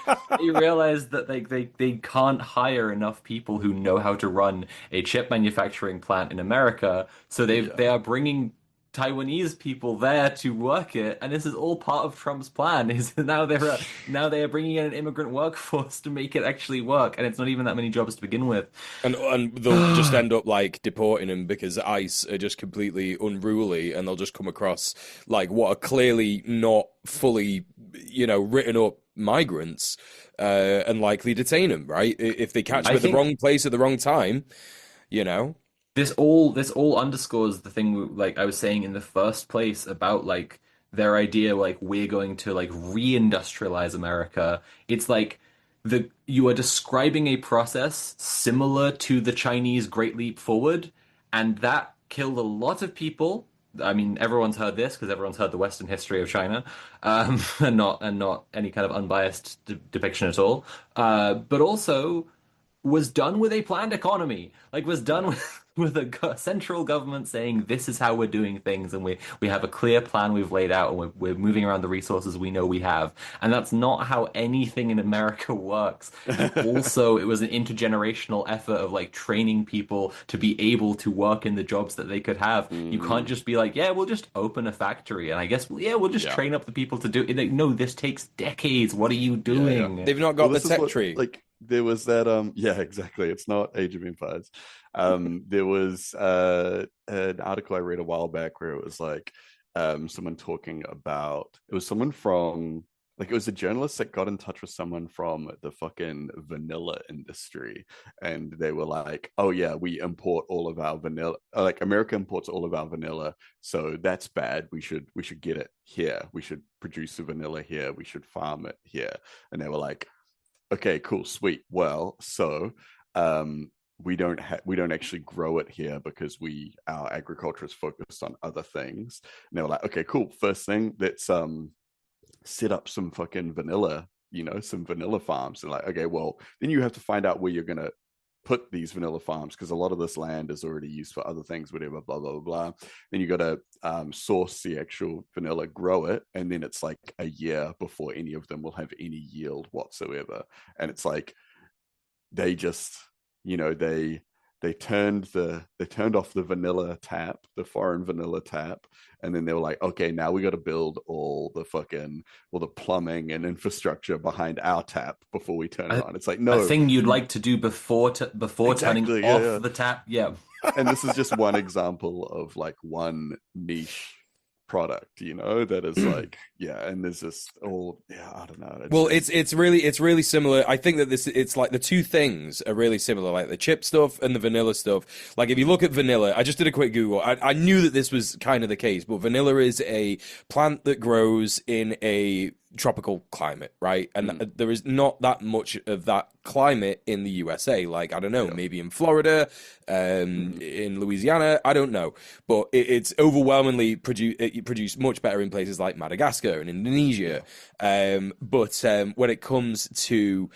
they can't hire enough people who know how to run a chip manufacturing plant in America. So they are bringing Taiwanese people there to work it, and this is all part of Trump's plan. Is now they are bringing in an immigrant workforce to make it actually work, and it's not even that many jobs to begin with. And they'll just end up like deporting him because ICE are just completely unruly, and they'll just come across like what are clearly not fully, written up migrants, and likely detain him, right? If they catch him at the wrong place at the wrong time, This all underscores the thing like I was saying in the first place about like their idea like we're going to like reindustrialize America. It's like you are describing a process similar to the Chinese Great Leap Forward, and that killed a lot of people. I mean, everyone's heard this because everyone's heard the Western history of China, and not any kind of unbiased depiction at all. But also was done with a planned economy, like was done with a central government saying this is how we're doing things, and we have a clear plan we've laid out, and we're moving around the resources we know we have, and that's not how anything in America works. And also, it was an intergenerational effort of like training people to be able to work in the jobs that they could have. You can't just be like, yeah, we'll just open a factory, and I guess we'll just train up the people to do it. Like, no, this takes decades. What are you doing? They've not got the tech tree. Like, there was that yeah, exactly, it's not Age of Empires. There was an article I read a while back where it was like someone talking about, it was someone from, like, it was a journalist that got in touch with someone from the fucking vanilla industry, and they were like, oh yeah, we import all of our vanilla, like America imports all of our vanilla, so that's bad. We should get it here. We should produce the vanilla here. We should farm it here. And they were like, okay, cool, sweet. Well, so we don't actually grow it here because our agriculture is focused on other things. And they were like, okay, cool. First thing, let's set up some fucking vanilla, some vanilla farms. And like, okay, well, then you have to find out where you're gonna put these vanilla farms, because a lot of this land is already used for other things, whatever, blah blah blah blah. Then you got to source the actual vanilla, grow it, and then it's like a year before any of them will have any yield whatsoever. And it's like they just, they turned off the vanilla tap, the foreign vanilla tap, and then they were like, okay, now we got to build all the plumbing and infrastructure behind our tap before we turn it on. It's like, no, a thing you'd like to do before turning off the tap. Yeah. And this is just one example of like one niche product, that is like, yeah, and there's just all, yeah, I don't know. It's really similar. I think that it's like the two things are really similar, like the chip stuff and the vanilla stuff. Like if you look at vanilla, I just did a quick Google. I knew that this was kind of the case, but vanilla is a plant that grows in a tropical climate, right? And there is not that much of that climate in the USA. Like, I don't know, maybe in Florida, in Louisiana, I don't know. But it's overwhelmingly produced much better in places like Madagascar and Indonesia. But when it comes to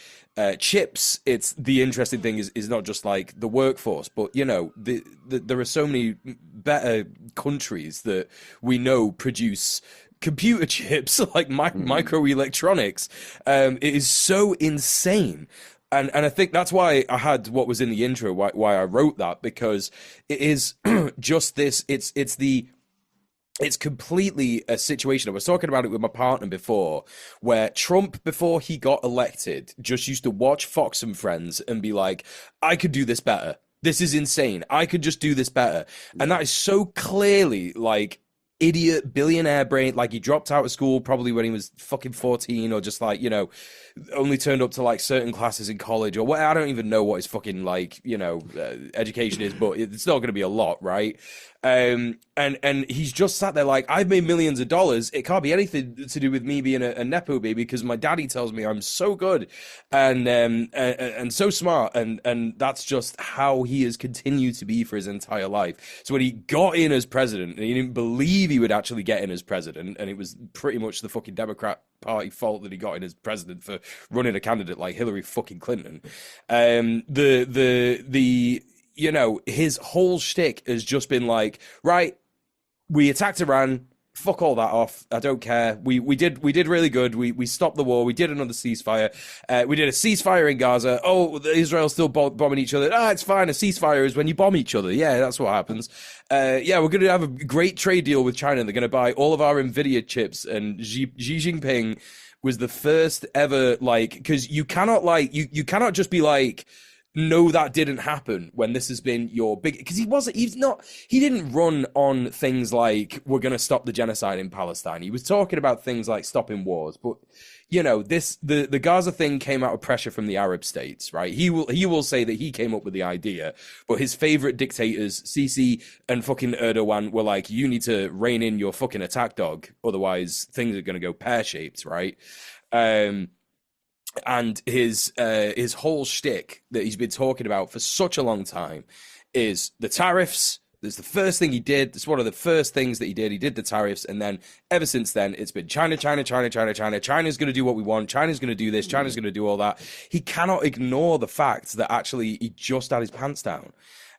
chips, it's the interesting thing is not just like the workforce, but there are so many better countries that we know produce computer chips, like microelectronics. It is so insane. And I think that's why I had what was in the intro, why I wrote that, because it is just this, it's completely a situation. I was talking about it with my partner before, where Trump, before he got elected, just used to watch Fox and Friends and be like, I could do this better. This is insane. I could just do this better. And that is so clearly like idiot billionaire brain. Like he dropped out of school probably when he was fucking 14, or just like, only turned up to like certain classes in college, or what. I don't even know what his fucking like, education is, but it's not going to be a lot, right? And he's just sat there like, I've made millions of dollars. It can't be anything to do with me being a nepo baby, because my daddy tells me I'm so good and so smart, and that's just how he has continued to be for his entire life. So when he got in as president, and he didn't believe he would actually get in as president, and it was pretty much the fucking Democrat Party fault that he got in as president for running a candidate like Hillary fucking Clinton. His whole shtick has just been like, right, we attacked Iran, fuck all that off. I don't care. We did really good. We stopped the war. We did another ceasefire. We did a ceasefire in Gaza. Oh, Israel's still bombing each other. It's fine. A ceasefire is when you bomb each other. Yeah, that's what happens. Yeah, we're going to have a great trade deal with China. They're going to buy all of our Nvidia chips, and Xi Jinping was the first ever, like, because you cannot, like, you cannot just be like, no, that didn't happen when this has been your big, because he didn't run on things like we're going to stop the genocide in Palestine. He was talking about things like stopping wars, but you know, the Gaza thing came out of pressure from the Arab states, right? He will say that he came up with the idea, but his favorite dictators, Sisi and fucking Erdogan, were like, you need to rein in your fucking attack dog, otherwise things are going to go pear-shaped, right? And his whole shtick that he's been talking about for such a long time is the tariffs. That's the first thing he did. It's one of the first things that he did. He did the tariffs, and then ever since then, it's been China, China, China, China, China. China's going to do what we want. China's going to do this. China's going to do all that. He cannot ignore the fact that actually he just had his pants down.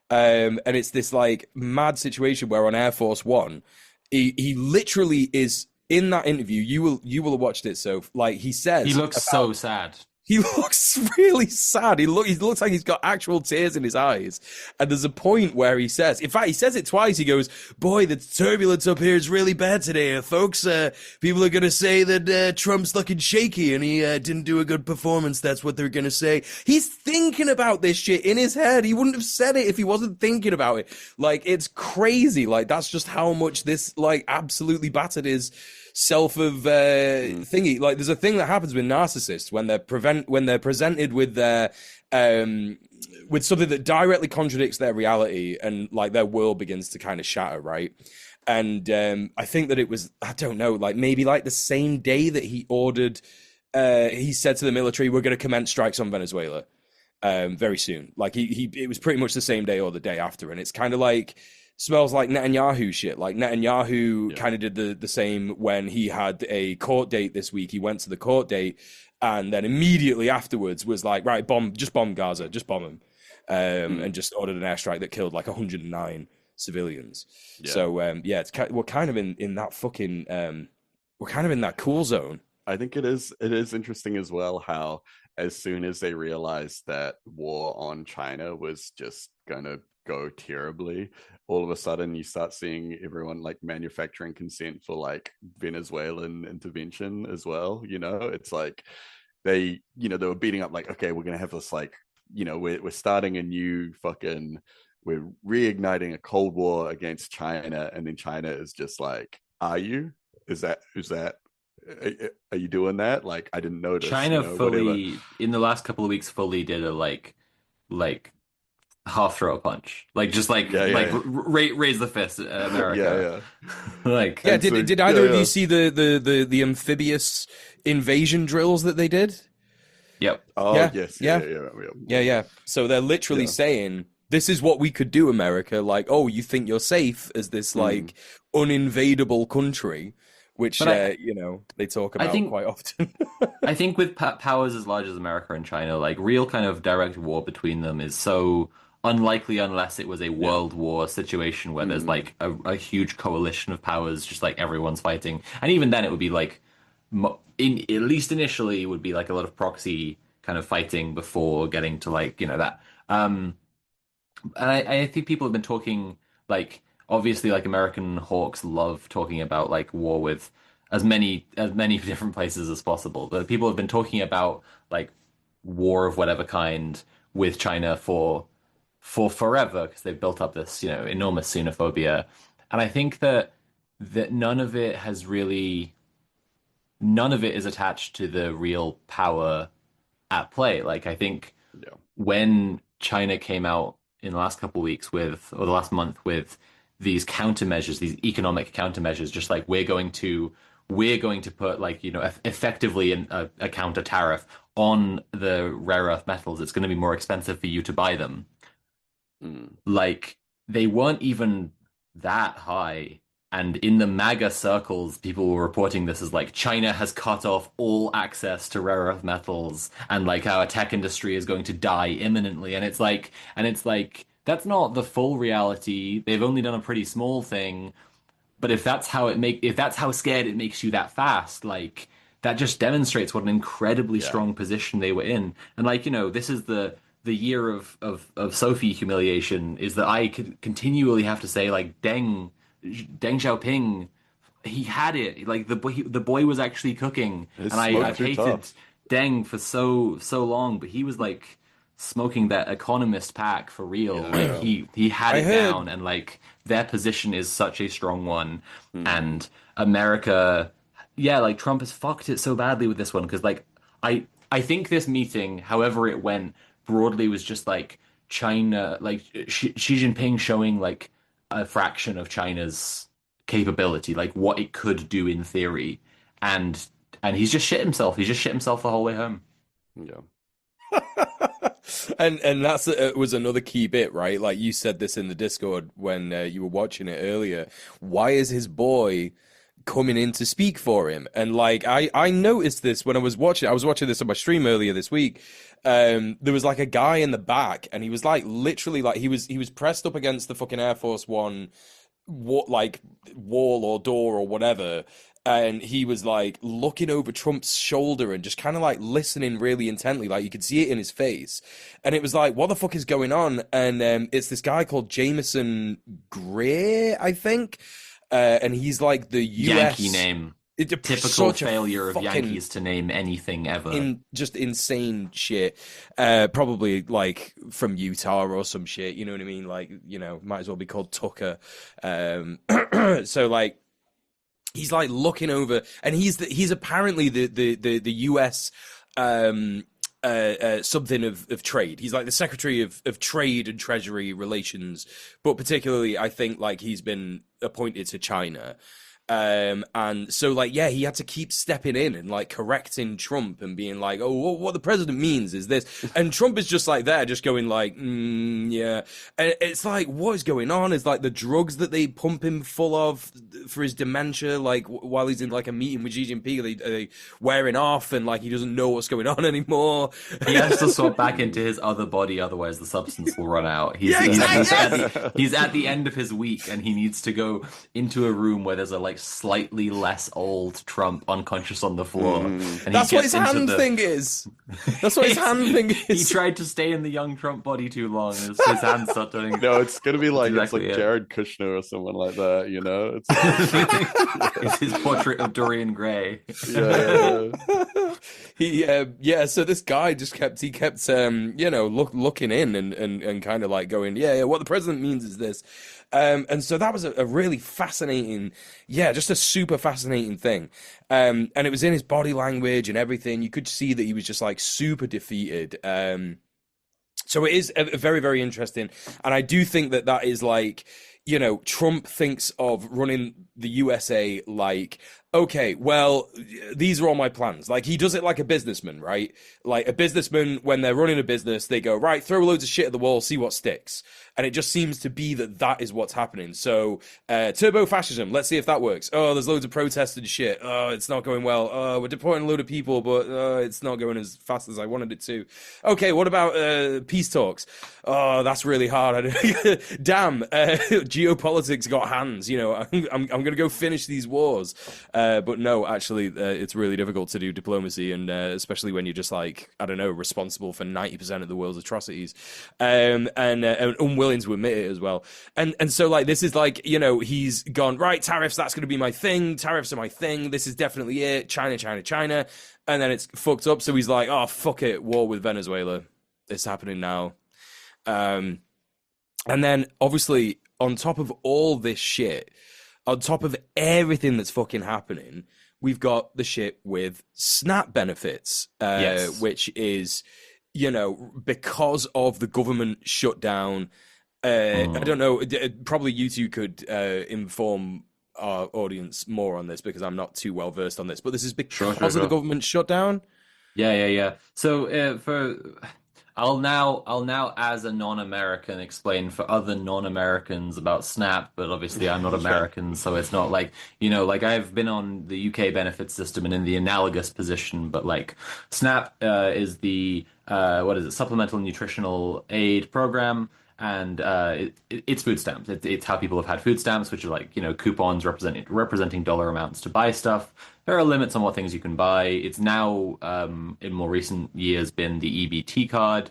And it's this like mad situation where on Air Force One, he literally is in that interview. You will have watched it. So like he says, he looks so sad. He looks really sad. He looks like he's got actual tears in his eyes. And there's a point where he says, in fact, he says it twice. He goes, boy, the turbulence up here is really bad today, folks. People are going to say that Trump's looking shaky and he didn't do a good performance. That's what they're going to say. He's thinking about this shit in his head. He wouldn't have said it if he wasn't thinking about it. Like, it's crazy. Like, that's just how much this, like, absolutely battered his self of thingy. Like, there's a thing that happens with narcissists when they're presented with their with something that directly contradicts their reality, and like their world begins to kind of shatter, right? And I think that it was, I don't know, like maybe like the same day that he ordered, he said to the military, we're going to commence strikes on Venezuela very soon. Like it was pretty much the same day or the day after, and it's kind of like, smells like Netanyahu shit. Like Netanyahu kind of did the same when he had a court date this week. He went to the court date and then immediately afterwards was like, right, just bomb Gaza, just bomb him. And just ordered an airstrike that killed like 109 civilians. Yeah. So, we're kind of in that fucking, we're kind of in that cool zone. I think it is interesting as well how as soon as they realized that war on China was just going to go terribly, all of a sudden you start seeing everyone like manufacturing consent for like Venezuelan intervention as well. You know, it's like they were beating up like, okay, we're gonna have this like, we're starting a new we're reigniting a cold war against China, and then China is just like, are you you doing that? Like, I didn't notice. China fully in the last couple of weeks fully did a like half throw a punch, like just like raise the fist at America. Like, yeah. Did either of you see the amphibious invasion drills that they did? Yep. Oh yes. Yeah. So they're literally saying, this is what we could do, America. Like, oh, you think you're safe as this like uninvadable country, which they talk about quite often. I think with powers as large as America and China, like real kind of direct war between them is so unlikely unless it was a world war situation where there's like a huge coalition of powers, just like everyone's fighting. And even then it would be like, at least initially, it would be like a lot of proxy kind of fighting before getting to like, that. And I think people have been talking, like, obviously, like, American hawks love talking about like war with as many different places as possible. But people have been talking about like war of whatever kind with China for forever, because they've built up this, enormous xenophobia. And I think that none of it is attached to the real power at play. Like, I think when China came out in the last couple of weeks or the last month with these countermeasures, these economic countermeasures, just like we're going to put like, effectively a counter tariff on the rare earth metals. It's going to be more expensive for you to buy them. Like, they weren't even that high. And in the MAGA circles, people were reporting this as like, China has cut off all access to rare earth metals, and like our tech industry is going to die imminently. And it's like, that's not the full reality. They've only done a pretty small thing. But if that's how scared it makes you that fast, like that just demonstrates what an incredibly Yeah. strong position they were in. And like, this is the year of Sophie humiliation is that I could continually have to say like Deng Xiaoping, he had it. Like the boy was actually cooking, It's and smoked I've too hated tough. Deng for so long, but he was like smoking that economist pack for real. Like Yeah. he had I it down, heard. and like their position is such a strong one, Mm. and America, yeah, like Trump has fucked it so badly with this one because like I think this meeting, however it went, broadly was just like China, like Xi Jinping showing like a fraction of China's capability, like what it could do in theory, and he's just shit himself. He's just shit himself the whole way home. Yeah. And that's was another key bit, right? Like you said this in the Discord when you were watching it earlier. Why is his boy coming in to speak for him? And like I noticed this when I was watching. I was watching this on my stream earlier this week. There was like a guy in the back, and he was like literally like he was pressed up against the fucking Air Force One, what like wall or door or whatever, and he was like looking over Trump's shoulder and just kind of like listening really intently, like you could see it in his face, and it was like, what the fuck is going on? And it's this guy called Jameson Greer, I think, and he's like the U.S. Yankee name. It, Typical such a failure of fucking Yankees to name anything ever. just insane shit. Probably like from Utah or some shit. You know what I mean? Like, might as well be called Tucker. So like he's like looking over, and he's apparently the U.S. Something of trade. He's like the Secretary of Trade and Treasury Relations, but particularly I think like he's been appointed to China. And so like, yeah, he had to keep stepping in and like correcting Trump and being like, oh, what the president means is this. And Trump is just like there, just going like, yeah. And it's like, what is going on? Is like the drugs that they pump him full of for his dementia, like while he's in like a meeting with Xi Jinping, are they wearing off and like he doesn't know what's going on anymore? He has to swap back into his other body, otherwise the substance will run out. Yeah, exactly. He's at the end of his week, and he needs to go into a room where there's a like slightly less old Trump unconscious on the floor. And That's what his hand thing is. That's what his hand thing He is. tried to stay in the young Trump body too long. His hands start turning. No, it's gonna be like exactly it's like it. Jared Kushner or someone like that, you know? It's It's his portrait of Dorian Gray. yeah. So this guy just kept looking in and kind of like going, yeah, what the president means is this. And so that was a really fascinating, just a super fascinating thing. And it was in his body language and everything. You could see that he was just like super defeated. So it is a very, very interesting. And I do think that is like, Trump thinks of running the USA like, okay, well, these are all my plans. Like he does it like a businessman, right? Like a businessman, when they're running a business, they go, right, throw loads of shit at the wall, see what sticks. And it just seems to be that is what's happening. So turbo fascism, let's see if that works. Oh, there's loads of protests and shit. Oh, it's not going well. Oh, we're deporting a load of people, but it's not going as fast as I wanted it to. Okay, what about peace talks? Oh, that's really hard. Damn, geopolitics got hands. I'm going to go finish these wars. But no, actually, it's really difficult to do diplomacy, and especially when you're just like, I don't know, responsible for 90% of the world's atrocities, and unwilling to admit it as well. And so like this is like, he's gone, right, tariffs, that's going to be my thing. Tariffs are my thing. This is definitely it. China, China, China. And then it's fucked up. So he's like, oh, fuck it. War with Venezuela. It's happening now. And then obviously on top of all this shit, on top of everything that's fucking happening, we've got the shit with SNAP benefits, Yes. which is, because of the government shutdown. I don't know, probably you two could inform our audience more on this because I'm not too well versed on this, but this is because of the government shutdown. Yeah. So I'll now as a non-American explain for other non-Americans about SNAP, but obviously I'm not American, so it's not like, like I've been on the UK benefit system and in the analogous position, but like SNAP is the supplemental nutritional aid program, and it's food stamps. It's how people have had food stamps, which are like, coupons representing dollar amounts to buy stuff. There are limits on what things you can buy. It's now, in more recent years, been the EBT card,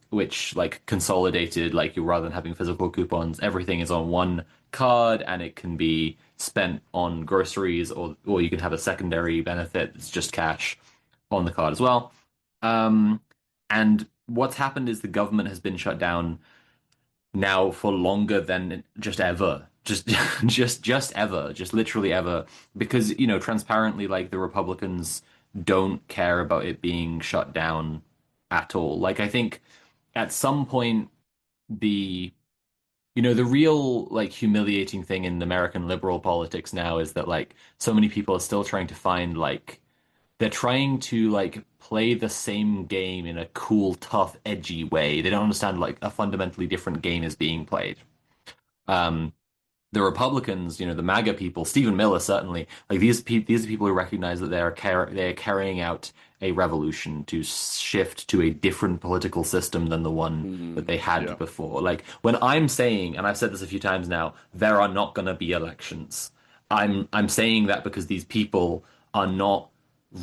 which like consolidated, like you rather than having physical coupons, everything is on one card and it can be spent on groceries, or you can have a secondary benefit that's just cash on the card as well. And what's happened is the government has been shut down now for longer than just ever. Just ever, just literally ever, because transparently, like the Republicans don't care about it being shut down at all. Like I think at some point the the real like humiliating thing in American liberal politics now is that like so many people are still trying to find like they're trying to like play the same game in a cool, tough, edgy way. They don't understand like a fundamentally different game is being played. Um, the Republicans, the MAGA people, Stephen Miller certainly, like these are people who recognize that they're carrying out a revolution to shift to a different political system than the one that they had Yeah. before. Like when I'm saying, and I've said this a few times now, there are not going to be elections. I'm saying that because these people are not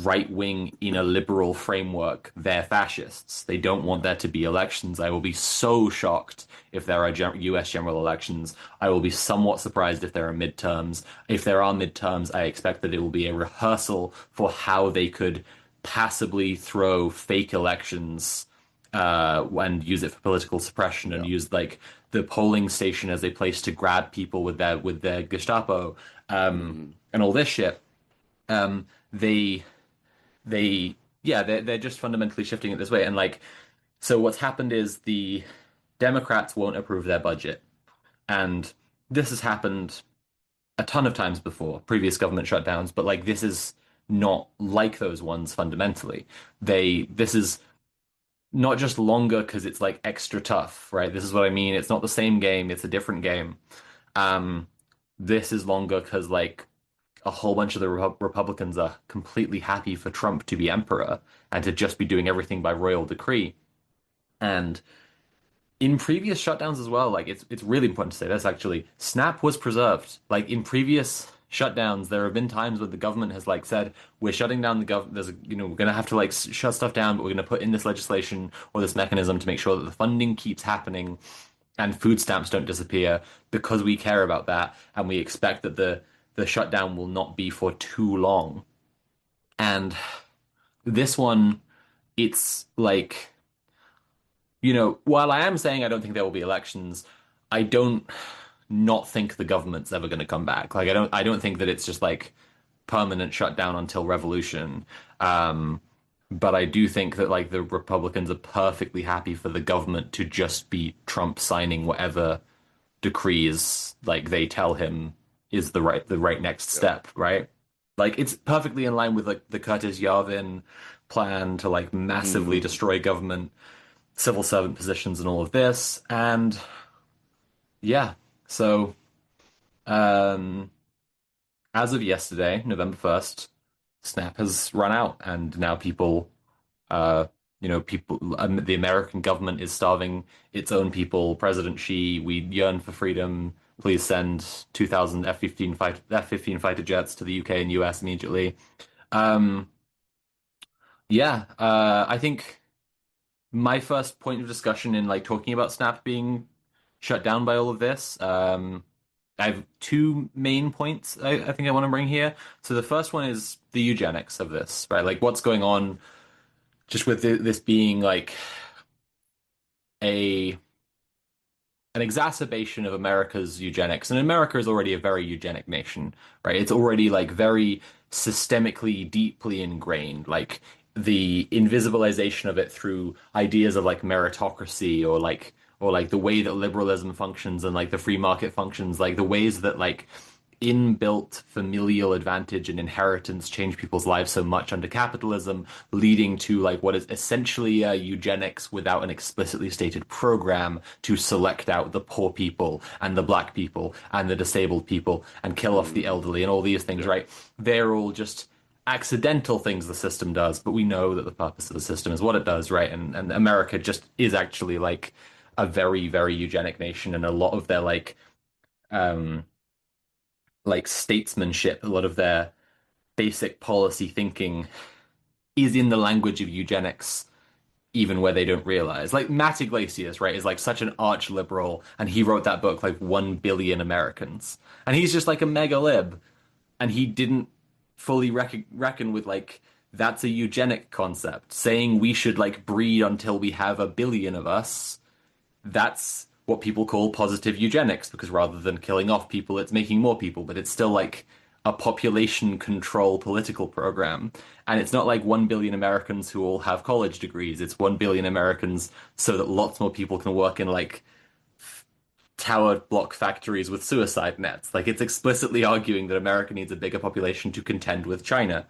right wing in a liberal framework. They're fascists. They don't want there to be elections. I will be so shocked if there are US general elections. I will be somewhat surprised if there are midterms. If there are midterms, I expect that it will be a rehearsal for how they could passably throw fake elections and use it for political suppression and use like the polling station as a place to grab people with their Gestapo and all this shit. They they're just fundamentally shifting it this way. And like, so what's happened is the Democrats won't approve their budget. And this has happened a ton of times before, previous government shutdowns, but like this is not like those ones fundamentally. This is not just longer because it's like extra tough, right? This is what I mean. It's not the same game, it's a different game. This is longer because like a whole bunch of the Republicans are completely happy for Trump to be emperor and to just be doing everything by royal decree. And in previous shutdowns as well, like it's really important to say this actually, Snap was preserved. Like in previous shutdowns, there have been times where the government has like said, we're shutting down the government. We're going to have to like shut stuff down, but we're going to put in this legislation or this mechanism to make sure that the funding keeps happening and food stamps don't disappear because we care about that and we expect that the shutdown will not be for too long. And this one, it's like, while I am saying I don't think there will be elections, I don't not think the government's ever going to come back. Like I don't think that it's just like permanent shutdown until revolution. But I do think that like the Republicans are perfectly happy for the government to just be Trump signing whatever decrees like they tell him is the right next step, right? Like it's perfectly in line with like the Curtis Yarvin plan to like massively destroy government, civil servant positions and all of this. And yeah, so as of yesterday, November 1st, Snap has run out and now people the American government is starving its own people. President Xi, we yearn for freedom. Please send 2,000 F-15 fighter jets to the UK and US immediately. I think my first point of discussion in like talking about Snap being shut down by all of this, I have two main points I think I want to bring here. So the first one is the eugenics of this, right? Like what's going on just with this being like an exacerbation of America's eugenics. And America is already a very eugenic nation, right? It's already like very systemically, deeply ingrained, like the invisibilization of it through ideas of like meritocracy or like the way that liberalism functions and like the free market functions, like the ways that like inbuilt familial advantage and inheritance change people's lives so much under capitalism, leading to like what is essentially a eugenics without an explicitly stated program to select out the poor people and the black people and the disabled people and kill off the elderly and all these things, right? They're all just accidental things the system does, but we know that the purpose of the system is what it does, right? And America just is actually like a very, very eugenic nation, and a lot of their um like statesmanship, a lot of their basic policy thinking is in the language of eugenics, even where they don't realize. Like Matt Iglesias, right, is like such an arch liberal, and he wrote that book like 1 billion Americans, and he's just like a mega lib, and he didn't fully reckon with like that's a eugenic concept. Saying we should like breed until we have 1 billion of us, that's what people call positive eugenics, because rather than killing off people, it's making more people, but it's still like a population control political program. And it's not like 1 billion Americans who all have college degrees. It's 1 billion Americans so that lots more people can work in like tower block factories with suicide nets. Like it's explicitly arguing that America needs a bigger population to contend with China.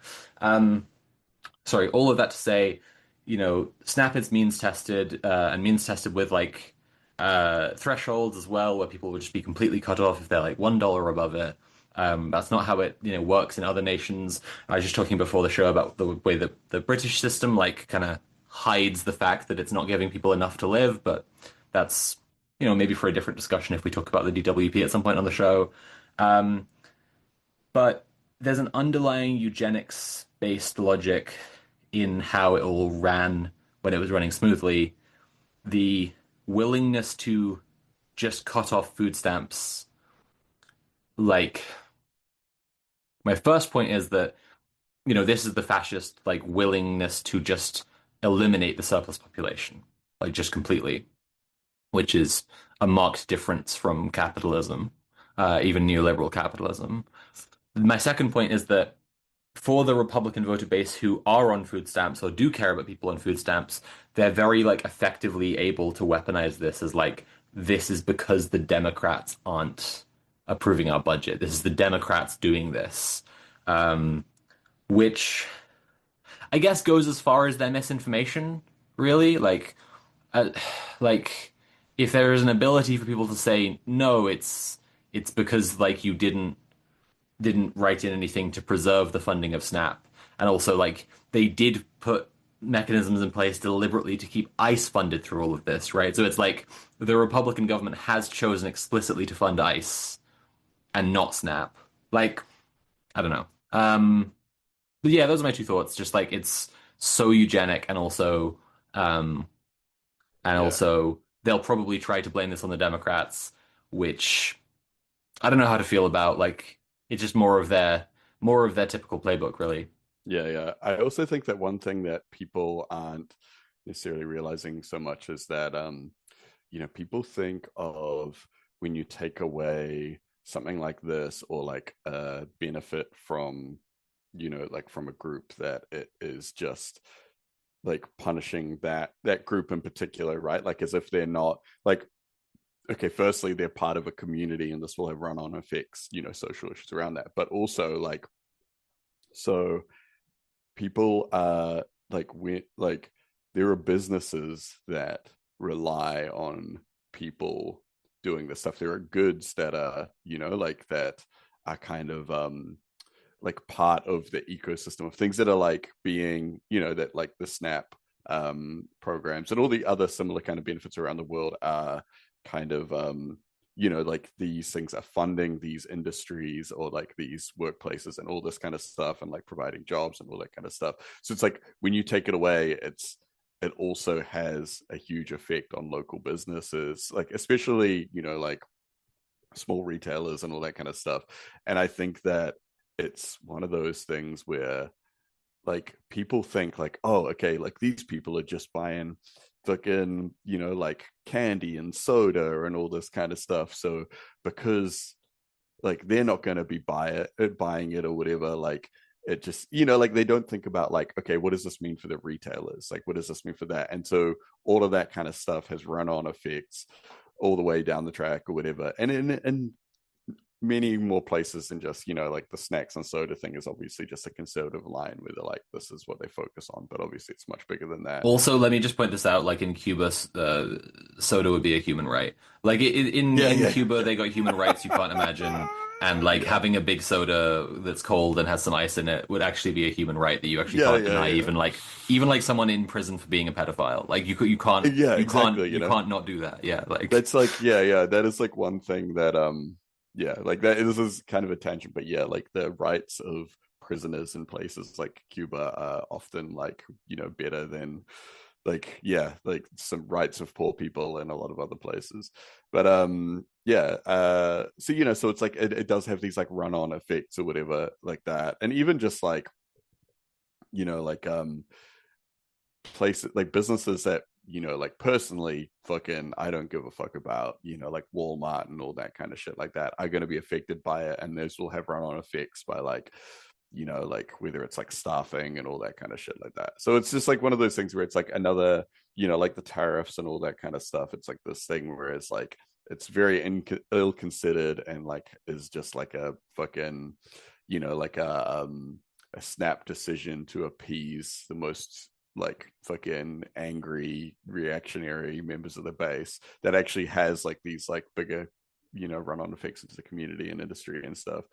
Sorry, all of that to say, SNAP is means tested, and means tested with like thresholds as well, where people would just be completely cut off if they're like $1 above it. That's not how it works in other nations. I was just talking before the show about the way that the British system like kind of hides the fact that it's not giving people enough to live, but that's maybe for a different discussion if we talk about the DWP at some point on the show. But there's an underlying eugenics-based logic in how it all ran when it was running smoothly. The willingness to just cut off food stamps. Like, my first point is that, this is the fascist, like, willingness to just eliminate the surplus population, like, just completely, which is a marked difference from capitalism, even neoliberal capitalism. My second point is that for the Republican voter base who are on food stamps or do care about people on food stamps, they're very like effectively able to weaponize this as like, this is because the Democrats aren't approving our budget. This is the Democrats doing this, which I guess goes as far as their misinformation, really. Like if there is an ability for people to say, no, it's because like you didn't write in anything to preserve the funding of SNAP. And also, like, they did put mechanisms in place deliberately to keep ICE funded through all of this, right? So it's like the Republican government has chosen explicitly to fund ICE and not SNAP. Like, I don't know. But yeah, those are my two thoughts. Just like it's so eugenic, and also also they'll probably try to blame this on the Democrats, which I don't know how to feel about. Like, it's just more of their typical playbook, really. Yeah. I also think that one thing that people aren't necessarily realizing so much is that people think of when you take away something like this, or like a benefit from like from a group, that it is just like punishing that group in particular, right? Like as if they're not like, okay, firstly, they're part of a community and this will have run-on effects, social issues around that. But also, like, so people are like there are businesses that rely on people doing this stuff. There are goods that are, like that are kind of like part of the ecosystem of things that are like being, that like the SNAP programs and all the other similar kind of benefits around the world are kind of like these things are funding these industries or like these workplaces and all this kind of stuff, and like providing jobs and all that kind of stuff. So it's like when you take it away, it also has a huge effect on local businesses, like especially like small retailers and all that kind of stuff. And I think that it's one of those things where like people think like, oh, okay, like these people are just buying fucking like candy and soda and all this kind of stuff, so because like they're not going to be buying it or whatever, like it just like they don't think about like, okay, what does this mean for the retailers, like what does this mean for that? And so all of that kind of stuff has run-on effects all the way down the track or whatever, and in many more places than just like the snacks and soda thing is obviously just a conservative line where they're like, this is what they focus on, but obviously it's much bigger than that. Also, let me just point this out, like in Cuba, soda would be a human right. Like in Cuba, they got human rights you can't imagine. And like Yeah. having a big soda that's cold and has some ice in it would actually be a human right that you actually Yeah, can't yeah, deny, yeah. even like someone in prison for being a pedophile. Like Yeah, exactly, you can't not do that. Yeah, like That's like, yeah, yeah, that is like one thing that yeah, like that this is kind of a tangent, but yeah, like the rights of prisoners in places like Cuba are often like, better than like, yeah, like some rights of poor people in a lot of other places. But yeah, so so it's like it does have these like run-on effects or whatever like that. And even just like, like places like businesses that like personally fucking I don't give a fuck about, like Walmart and all that kind of shit like that are going to be affected by it, and those will have run-on effects by like like whether it's like staffing and all that kind of shit like that. So it's just like one of those things where it's like another, like the tariffs and all that kind of stuff. It's like this thing where it's like it's very ill considered and like is just like a fucking, like a snap decision to appease the most like fucking angry reactionary members of the base that actually has like these like bigger run-on effects into the community and industry and stuff.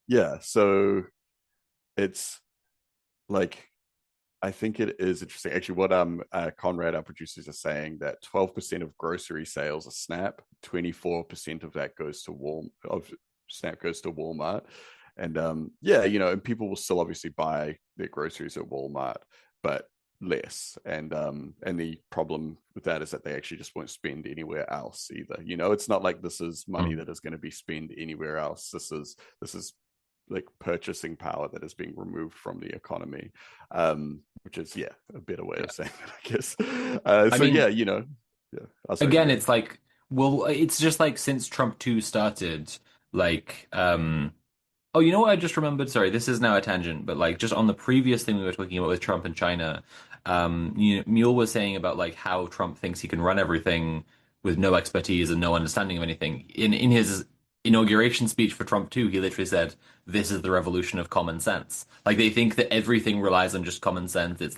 Yeah, so it's like I think it is interesting. Actually, what Conrad, our producers, are saying that 12% of grocery sales are Snap, 24% of that goes to Snap goes to Walmart. And yeah, and people will still obviously buy their groceries at Walmart, but less. And the problem with that is that they actually just won't spend anywhere else either. It's not like this is money that is going to be spent anywhere else. This is like purchasing power that is being removed from the economy, which is a better way of saying it, I guess. I So mean, yeah, yeah. I'll say again, it's like, well, it's just like since Trump 2 started, like, oh, you know what I just remembered? Sorry, this is now a tangent, but like just on the previous thing we were talking about with Trump and China, Mule was saying about like how Trump thinks he can run everything with no expertise and no understanding of anything. In his inauguration speech for Trump 2, he literally said, "This is the revolution of common sense." Like they think that everything relies on just common sense. It's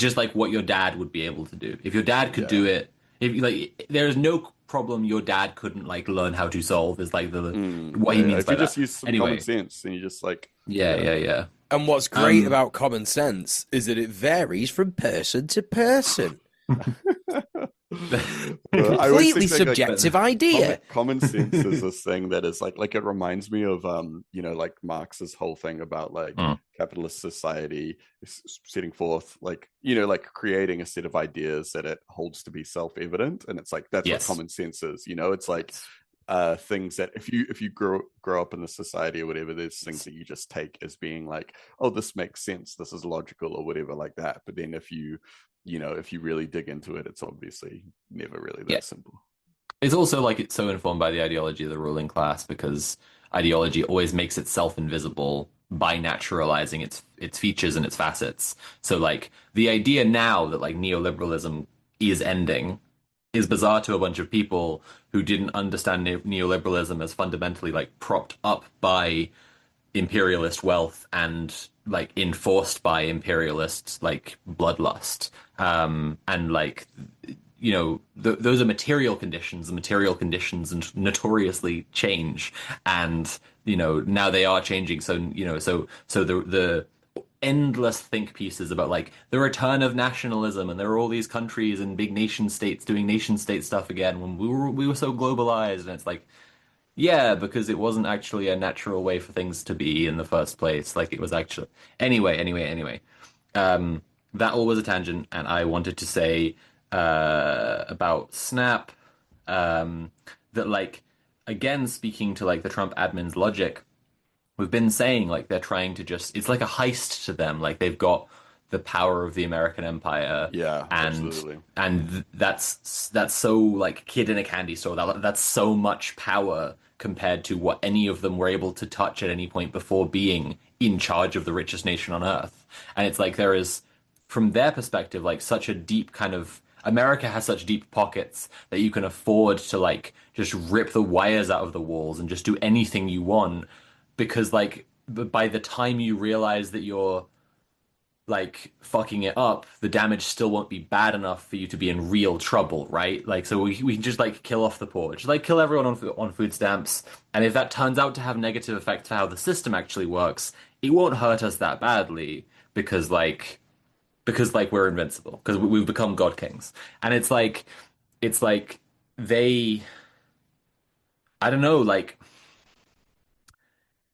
just like what your dad would be able to do. If your dad could do it, if like there's no problem your dad couldn't like learn how to solve is like the what yeah, he yeah. means If by you just that. use some common Anyway, sense and you just like yeah, yeah, yeah. And what's great Um, about common sense is that it varies from person to person. I always Completely think like subjective idea. common sense is this thing that is like it reminds me of like Marx's whole thing about like mm, capitalist society setting forth like like creating a set of ideas that it holds to be self-evident, and it's like that's what yes. common sense is. It's like things that if you grow up in the society or whatever, there's things that you just take as being like, oh, this makes sense, this is logical or whatever like that. But then if you if you really dig into it, it's obviously never really Yeah. that simple. It's also like it's so informed by the ideology of the ruling class because ideology always makes itself invisible by naturalizing its features and its facets. So like the idea now that like neoliberalism is ending is bizarre to a bunch of people who didn't understand neoliberalism as fundamentally like propped up by imperialist wealth and like enforced by imperialist like bloodlust. And like those are material conditions. The material conditions and notoriously change, and now they are changing. So the endless think pieces about like the return of nationalism, and there are all these countries and big nation states doing nation state stuff again when we were so globalized, and it's like, yeah, because it wasn't actually a natural way for things to be in the first place. Like it was actually anyway. Um, that all was a tangent, and I wanted to say about Snap that like again speaking to like the Trump admin's logic, we've been saying like they're trying to just it's like a heist to them. Like they've got the power of the American empire, Yeah, and absolutely. that's so like kid in a candy store. That's so much power compared to what any of them were able to touch at any point before being in charge of the richest nation on earth. And it's like there is, from their perspective, like such a deep kind of America has such deep pockets that you can afford to like just rip the wires out of the walls and just do anything you want because like by the time you realize that you're like fucking it up, the damage still won't be bad enough for you to be in real trouble, right? Like, so we can just like kill off the poor, just like kill everyone on food stamps, and if that turns out to have negative effects for how the system actually works, it won't hurt us that badly because like we're invincible because we've become god kings, and it's like they, I don't know, like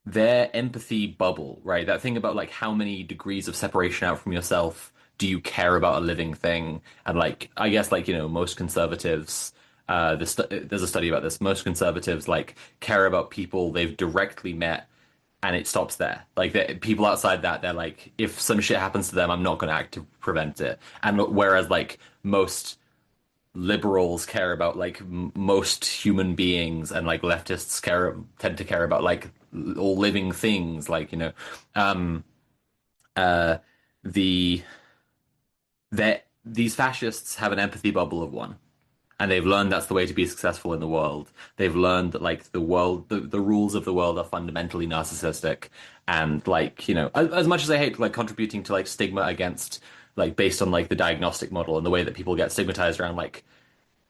their empathy bubble, right? That thing about like how many degrees of separation out from yourself do you care about a living thing? And like, I guess like, most conservatives, there's a study about this. Most conservatives like care about people they've directly met, and it stops there. Like people outside that, they're like, if some shit happens to them, I'm not going to act to prevent it. And whereas like most liberals care about like most human beings, and like leftists tend to care about like all living things, like um uh the that these fascists have an empathy bubble of one, and they've learned that's the way to be successful in the world. They've learned that like the rules of the world are fundamentally narcissistic, and like as much as I hate like contributing to like stigma against like based on like the diagnostic model and the way that people get stigmatized around like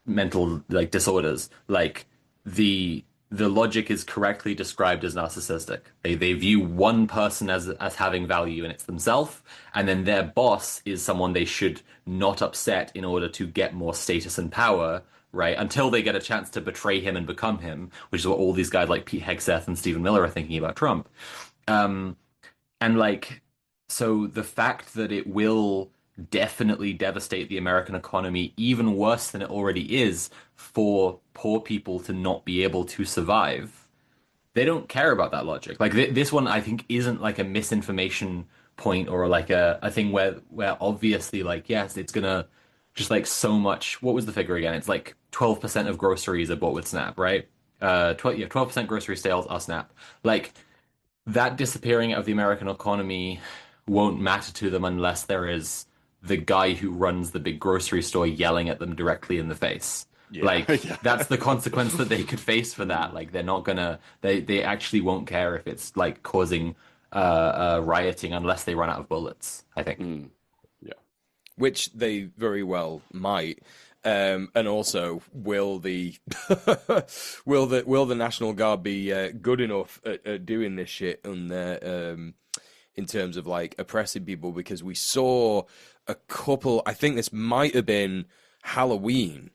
mental like disorders, like the logic is correctly described as narcissistic. They view one person as having value, and it's themselves, and then their boss is someone they should not upset in order to get more status and power, right? Until they get a chance to betray him and become him, which is what all these guys like Pete Hegseth and Stephen Miller are thinking about Trump. Um, and like, so the fact that it will definitely devastate the American economy even worse than it already is for poor people to not be able to survive. They don't care about that logic. Like this one, I think, isn't like a misinformation point or like a thing where obviously like yes, it's gonna just like so much. What was the figure again? It's like 12% of groceries are bought with Snap, right? 12% grocery sales are Snap. Like that disappearing of the American economy won't matter to them unless there is the guy who runs the big grocery store yelling at them directly in the face. Yeah. Like Yeah. that's the consequence that they could face for that. Like they're not gonna they actually won't care if it's like causing rioting unless they run out of bullets, I think. Yeah. Which they very well might. And also, will the will the National Guard be good enough at doing this shit in terms of like oppressing people? Because we saw a couple. I think this might have been Halloween,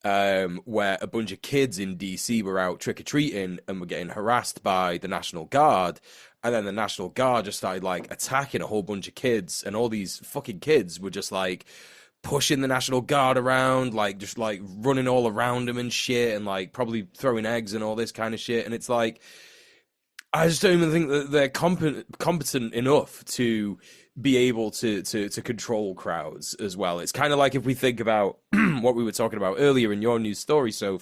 where a bunch of kids in DC were out trick or treating and were getting harassed by the National Guard. And then the National Guard just started like attacking a whole bunch of kids, and all these fucking kids were just like pushing the National Guard around, like just like running all around them and shit, and like probably throwing eggs and all this kind of shit. And it's like, I just don't even think that they're competent enough to be able to control crowds as well. It's kind of like if we think about what we were talking about earlier in your news story, so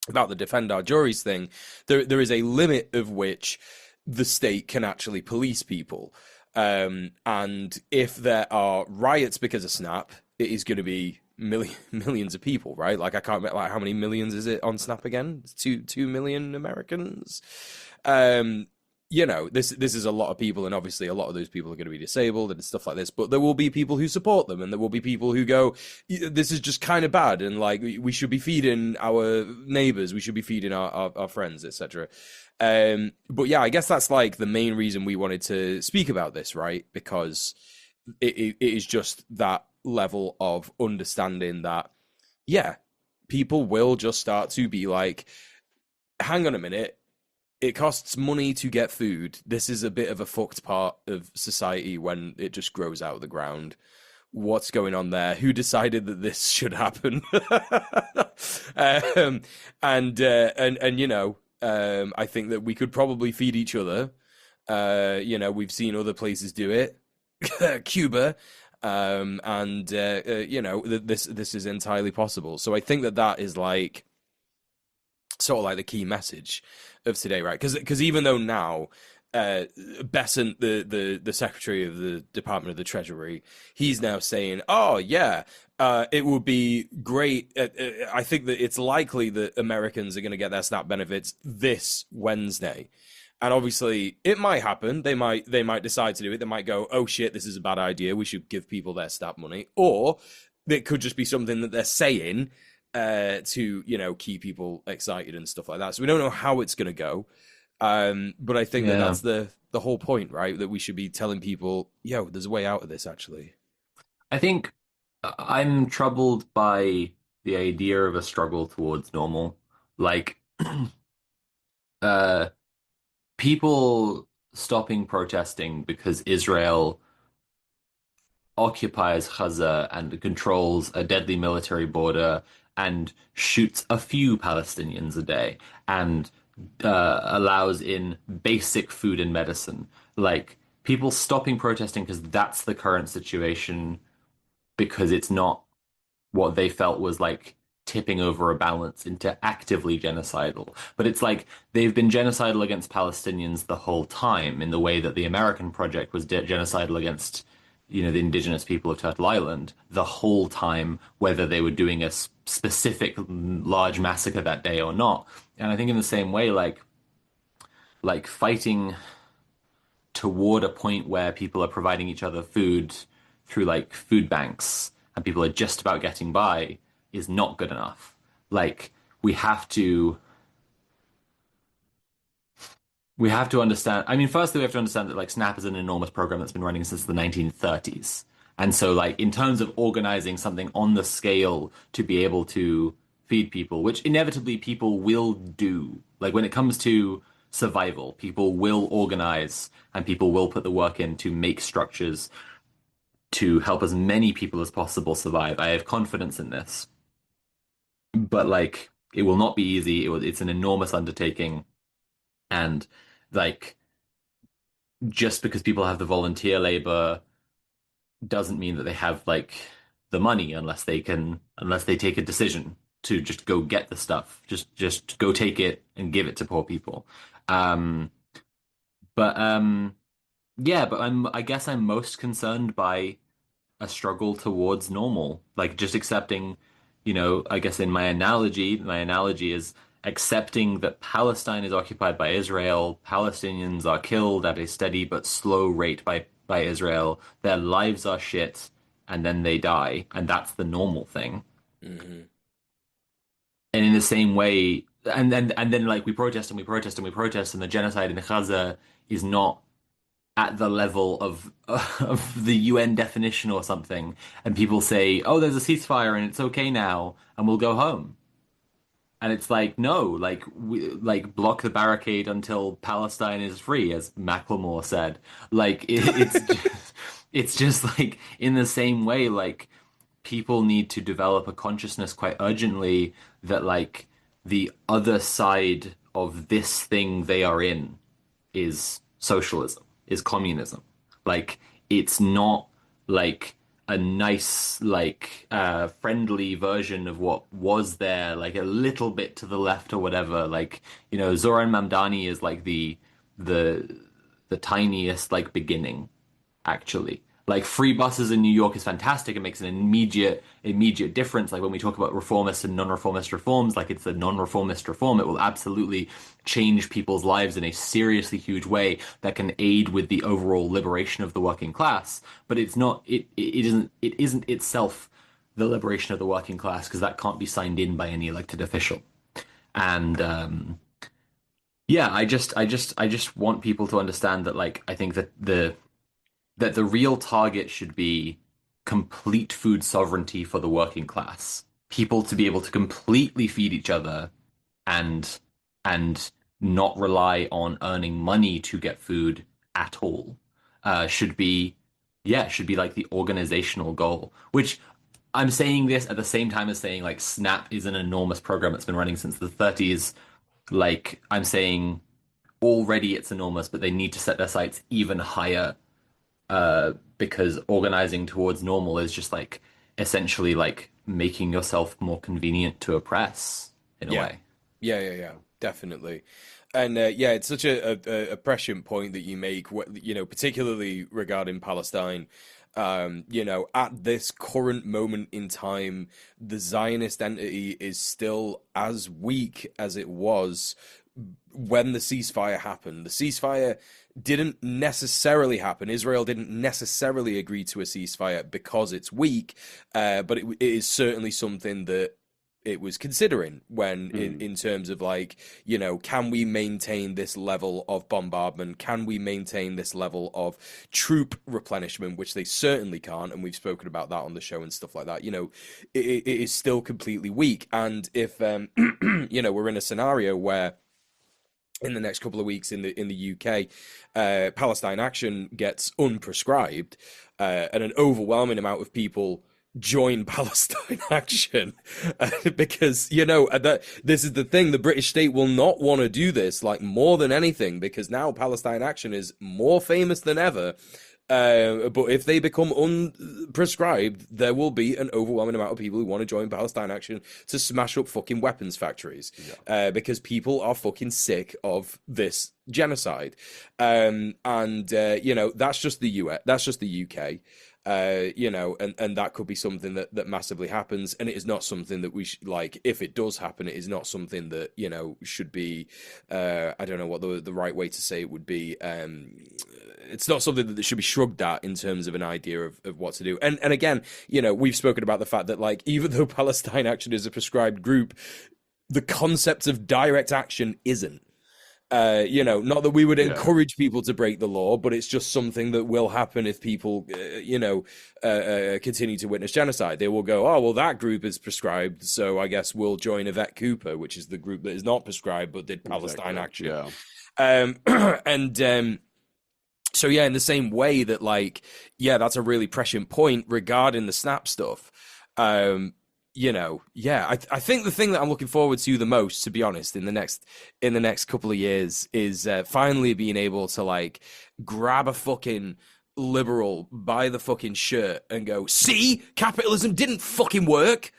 about the defend our juries thing, there is a limit of which the state can actually police people. And if there are riots because of Snap, it is going to be millions of people, right? Like I can't remember, like how many millions is it on Snap again? It's 2 million Americans. This is a lot of people, and obviously a lot of those people are going to be disabled and stuff like this. But there will be people who support them, and there will be people who go, "This is just kind of bad," and like we should be feeding our neighbors, we should be feeding our friends, etc. But yeah, I guess that's like the main reason we wanted to speak about this, right? Because it is just that level of understanding that, yeah, people will just start to be like, hang on a minute, it costs money to get food. This is a bit of a fucked part of society when it just grows out of the ground. What's going on there? Who decided that this should happen? I think that we could probably feed each other. We've seen other places do it, Cuba, this is entirely possible. So I think that is like sort of like the key message of today, right? Because even though now Besant, the Secretary of the Department of the Treasury, he's now saying, oh yeah, it would be great. I think that it's likely that Americans are going to get their SNAP benefits this Wednesday. And obviously, it might happen. They might decide to do it. They might go, "Oh shit, this is a bad idea. We should give people their stat money." Or it could just be something that they're saying to, you know, keep people excited and stuff like that. So we don't know how it's going to go. But I think that that's the whole point, right? That we should be telling people, "Yo, there's a way out of this." Actually, I think I'm troubled by the idea of a struggle towards normal. Like, uh, people stopping protesting because Israel occupies Gaza and controls a deadly military border and shoots a few Palestinians a day and allows in basic food and medicine. Like, people stopping protesting because that's the current situation, because it's not what they felt was like tipping over a balance into actively genocidal. But it's like they've been genocidal against Palestinians the whole time, in the way that the American project was genocidal against, you know, the indigenous people of Turtle Island the whole time, whether they were doing a specific large massacre that day or not. And I think in the same way, like fighting toward a point where people are providing each other food through like food banks and people are just about getting by is not good enough. Like, we have to understand. I mean, firstly, we have to understand that like SNAP is an enormous program that's been running since the 1930s. And so, like, in terms of organizing something on the scale to be able to feed people, which inevitably people will do, like when it comes to survival, people will organize and people will put the work in to make structures to help as many people as possible survive. I have confidence in this. But like, it will not be easy. It's an enormous undertaking. And like, just because people have the volunteer labor doesn't mean that they have like the money, unless they take a decision to just go get the stuff, just go take it and give it to poor people. Um, but yeah, but I guess I'm most concerned by a struggle towards normal, like just accepting, you know, I guess in my analogy is accepting that Palestine is occupied by Israel, Palestinians are killed at a steady but slow rate by Israel, their lives are shit, and then they die, and that's the normal thing. Mm-hmm. And in the same way, and then like we protest and we protest and we protest, and the genocide in Gaza is not at the level of the UN definition or something, and people say, "Oh, there's a ceasefire and it's okay now, and we'll go home." And it's like, no, like we like block the barricade until Palestine is free, as Macklemore said. Like it's just like in the same way, like people need to develop a consciousness quite urgently that like the other side of this thing they are in is socialism, is communism. Like, it's not like a nice, like friendly version of what was there, like a little bit to the left or whatever. Like, you know, Zoran Mamdani is like the the tiniest like beginning, actually. Like, free buses in New York is fantastic. It makes an immediate difference. Like when we talk about reformist and non-reformist reforms, like it's a non-reformist reform. It will absolutely change people's lives in a seriously huge way that can aid with the overall liberation of the working class. But it's not. It isn't itself the liberation of the working class, because that can't be signed in by any elected official. And yeah, I just want people to understand that, like, I think that the real target should be complete food sovereignty for the working class. People to be able to completely feed each other and not rely on earning money to get food at all. Should be should be like the organizational goal. Which, I'm saying this at the same time as saying like SNAP is an enormous program that's been running since the 30s. Like, I'm saying already it's enormous, but they need to set their sights even higher, because organizing towards normal is just like essentially like making yourself more convenient to oppress in a way. Yeah, definitely. And yeah, it's such a prescient point that you make, you know, particularly regarding Palestine. You know, at this current moment in time, the Zionist entity is still as weak as it was when the ceasefire happened. The ceasefire didn't necessarily happen. Israel didn't necessarily agree to a ceasefire because it's weak, but it is certainly something that it was considering when in terms of like, you know, can we maintain this level of bombardment? Can we maintain this level of troop replenishment, which they certainly can't. And we've spoken about that on the show and stuff like that. You know, it is still completely weak. And if, you know, we're in a scenario where in the next couple of weeks in the UK, Palestine Action gets unprescribed, and an overwhelming amount of people join Palestine Action, because, you know, this is the thing, the British state will not want to do this, like, more than anything, because now Palestine Action is more famous than ever. But if they become unprescribed, there will be an overwhelming amount of people who want to join Palestine Action to smash up fucking weapons factories, because people are fucking sick of this genocide. You know, that's just the US, that's just the UK. You know, and that could be something that massively happens, and it is not something that we should, like, if it does happen, it is not something that, you know, should be, I don't know what the right way to say it would be. It's not something that should be shrugged at in terms of an idea of what to do. And again, you know, we've spoken about the fact that, like, even though Palestine Action is a prescribed group, the concept of direct action isn't. You know, not that we would encourage people to break the law, but it's just something that will happen if people, you know, continue to witness genocide. They will go, oh, well, that group is prescribed, so I guess we'll join Yvette Cooper, which is the group that is not prescribed but did Palestine Action. Yeah. So, yeah, in the same way that, like, yeah, that's a really prescient point regarding the snap stuff. You know, yeah, I think the thing that I'm looking forward to the most, to be honest, in the next couple of years is finally being able to, like, grab a fucking liberal by the fucking shirt and go, see, capitalism didn't fucking work.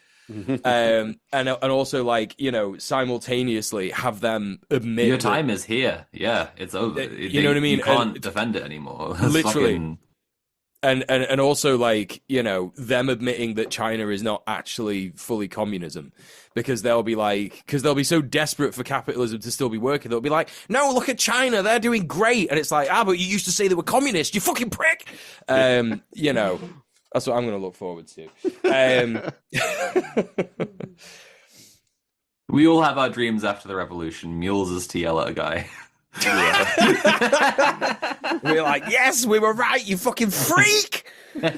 And also, like, you know, simultaneously have them admit your time is here. Yeah, it's over. You know what I mean? You can't defend it anymore. Literally. Fucking... And also, like, you know, them admitting that China is not actually fully communism, because they'll be so desperate for capitalism to still be working. They'll be like, no, look at China, they're doing great. And it's like, but you used to say they were communist, you fucking prick. You know, that's what I'm going to look forward to. We all have our dreams after the revolution. Mules is to yell at a guy. We're like, yes, we were right, you fucking freak. But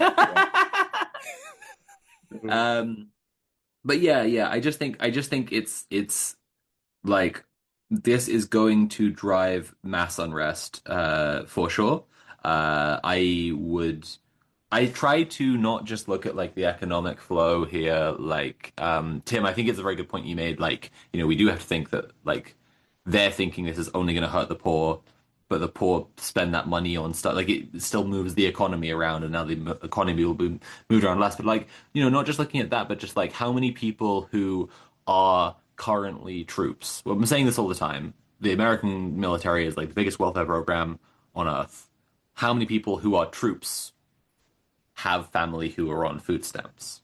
yeah, I just think it's like, this is going to drive mass unrest, for sure. I try to not just look at, like, the economic flow here. Like, Tim, I think it's a very good point you made. Like, you know, we do have to think that, like, they're thinking this is only going to hurt the poor, but the poor spend that money on stuff. Like, it still moves the economy around, and now the economy will be moved around less. But, like, you know, not just looking at that, but just, like, how many people who are currently troops. Well, I'm saying this all the time. The American military is, like, the biggest welfare program on earth. How many people who are troops have family who are on food stamps?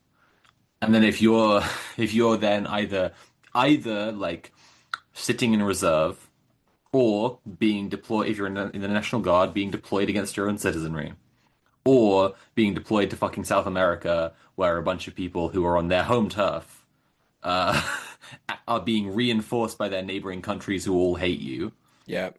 And then if you're then either like sitting in reserve, or being deployed, if you're in the National Guard, being deployed against your own citizenry, or being deployed to fucking South America, where a bunch of people who are on their home turf are being reinforced by their neighboring countries who all hate you. Yeah.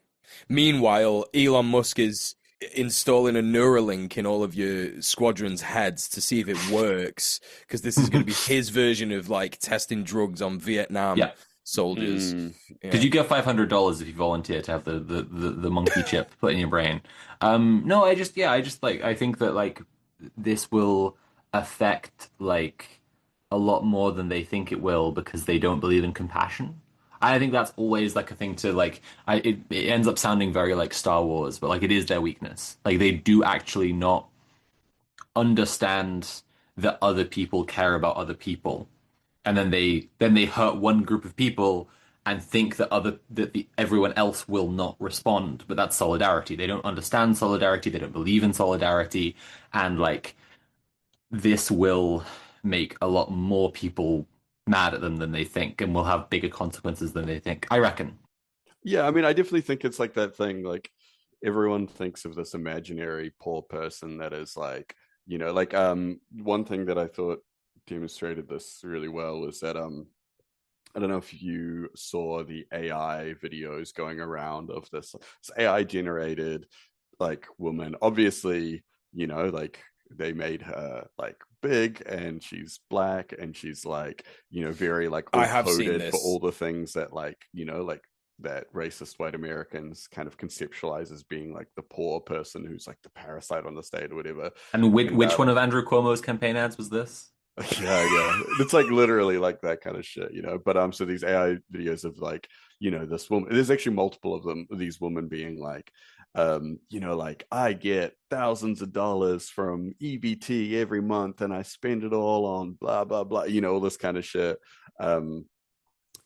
Meanwhile, Elon Musk is installing a Neuralink in all of your squadron's heads to see if it works, because this is going to be his version of, like, testing drugs on Vietnam soldiers. Because you get $500 if you volunteer to have the monkey chip put in your brain. No, I just like, I think that, like, this will affect, like, a lot more than they think it will, because they don't believe in compassion. I think that's always, like, a thing to, like, it ends up sounding very like Star Wars, but, like, it is their weakness. Like, they do actually not understand that other people care about other people, and then they hurt one group of people and think that everyone else will not respond. But that's solidarity. They don't understand solidarity. They don't believe in solidarity, and, like, this will make a lot more people mad at them than they think, and will have bigger consequences than they think, I reckon. Yeah, I mean, I definitely think it's like that thing. Like everyone thinks of this imaginary poor person that is like, like one thing that I thought demonstrated this really well was that I don't know if you saw the AI videos going around of this AI generated like woman. Obviously, like they made her like big and she's black and she's like, very like I all have seen coded for this. all the things that like, like that racist white Americans kind of conceptualize as being like the poor person who's like the parasite on the state or whatever. And And which one of Andrew Cuomo's campaign ads was this? yeah, it's like literally like that kind of shit, But so these AI videos of like, this woman, there's actually multiple of them, these women being like, like I get thousands of dollars from EBT every month and I spend it all on blah blah blah, all this kind of shit.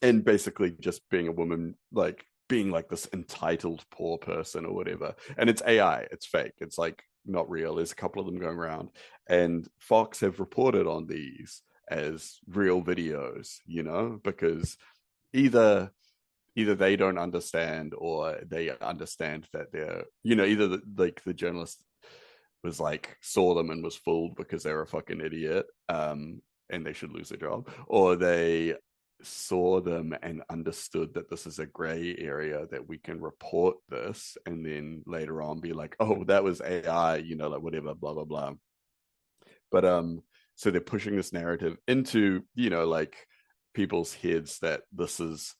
And basically just being a woman, like being like this entitled poor person or whatever. And it's AI, it's fake, it's like not real. There's a couple of them going around, and Fox have reported on these as real videos, because either they don't understand or they understand that they're, either like the journalist was like saw them and was fooled because they're a fucking idiot, and they should lose their job, or they saw them and understood that this is a gray area that we can report this and then later on be like, oh, that was AI, like whatever, blah blah blah. But so they're pushing this narrative into, like people's heads that this is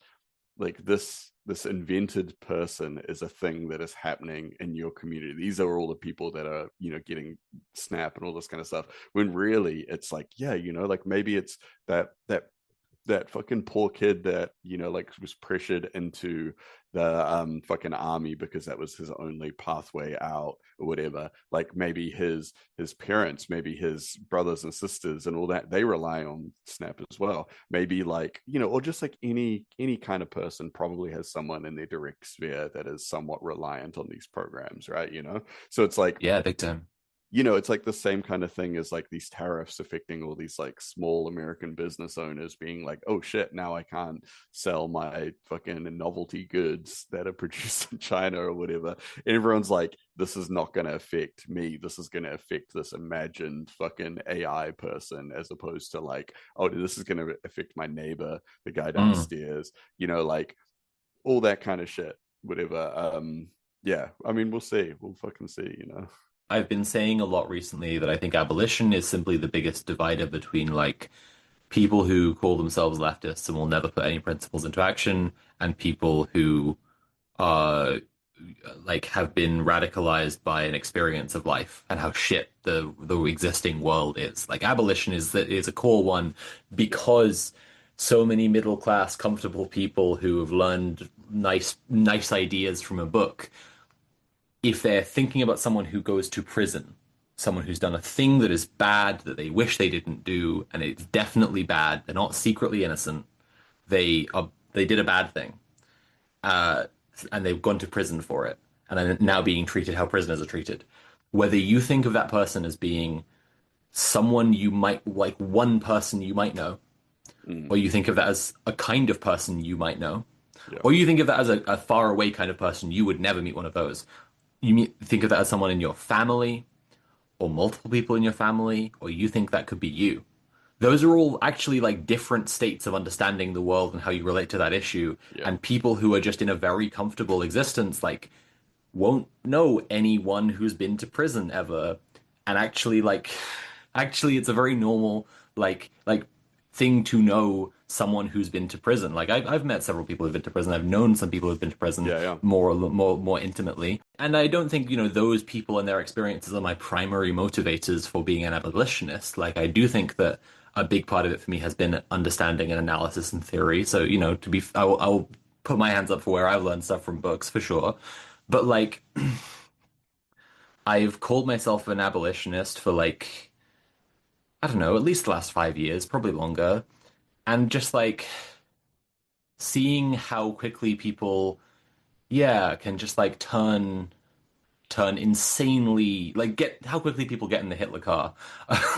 like this invented person is a thing that is happening in your community. These are all the people that are, getting SNAP and all this kind of stuff, when really it's like, yeah, like maybe it's that fucking poor kid that, like was pressured into the fucking army because that was his only pathway out or whatever. Like maybe his parents, maybe his brothers and sisters and all that, they rely on SNAP as well. Maybe like, or just like any kind of person probably has someone in their direct sphere that is somewhat reliant on these programs, right? So it's like, Yeah, big time. it's like the same kind of thing as like these tariffs affecting all these like small American business owners being like, oh shit, now I can't sell my fucking novelty goods that are produced in China or whatever. And everyone's like, this is not going to affect me. This is going to affect this imagined fucking AI person, as opposed to like, oh, this is going to affect my neighbor, the guy downstairs, like all that kind of shit, whatever. Yeah, I mean, we'll see. We'll fucking see. I've been saying a lot recently that I think abolition is simply the biggest divider between like people who call themselves leftists and will never put any principles into action and people who are like have been radicalized by an experience of life and how shit the existing world is. Like abolition is a core one because so many middle class comfortable people who have learned nice ideas from a book, if they're thinking about someone who goes to prison, someone who's done a thing that is bad that they wish they didn't do, and it's definitely bad, they're not secretly innocent, they did a bad thing, uh, and they've gone to prison for it, and are now being treated how prisoners are treated. Whether you think of that person as being someone you might like, one person you might know, or you think of that as a kind of person you might know, Yeah. or you think of that as a far away kind of person, you would never meet one of those. Think of that as someone in your family or multiple people in your family, or you think that could be you. Those are all actually like different states of understanding the world and how you relate to that issue. Yeah. And people who are just in a very comfortable existence, like, won't know anyone who's been to prison ever. And actually, it's a very normal, like thing to know someone who's been to prison. Like I've met several people who've been to prison. I've known some people who've been to prison Yeah. more intimately. And I don't think, those people and their experiences are my primary motivators for being an abolitionist. Like I do think that a big part of it for me has been understanding and analysis and theory. So, I'll put my hands up for where I've learned stuff from books for sure. But like I've called myself an abolitionist for like, I don't know, at least the last 5 years, probably longer. And just like seeing how quickly people, yeah, can just like turn insanely, like get how quickly people get in the Hitler car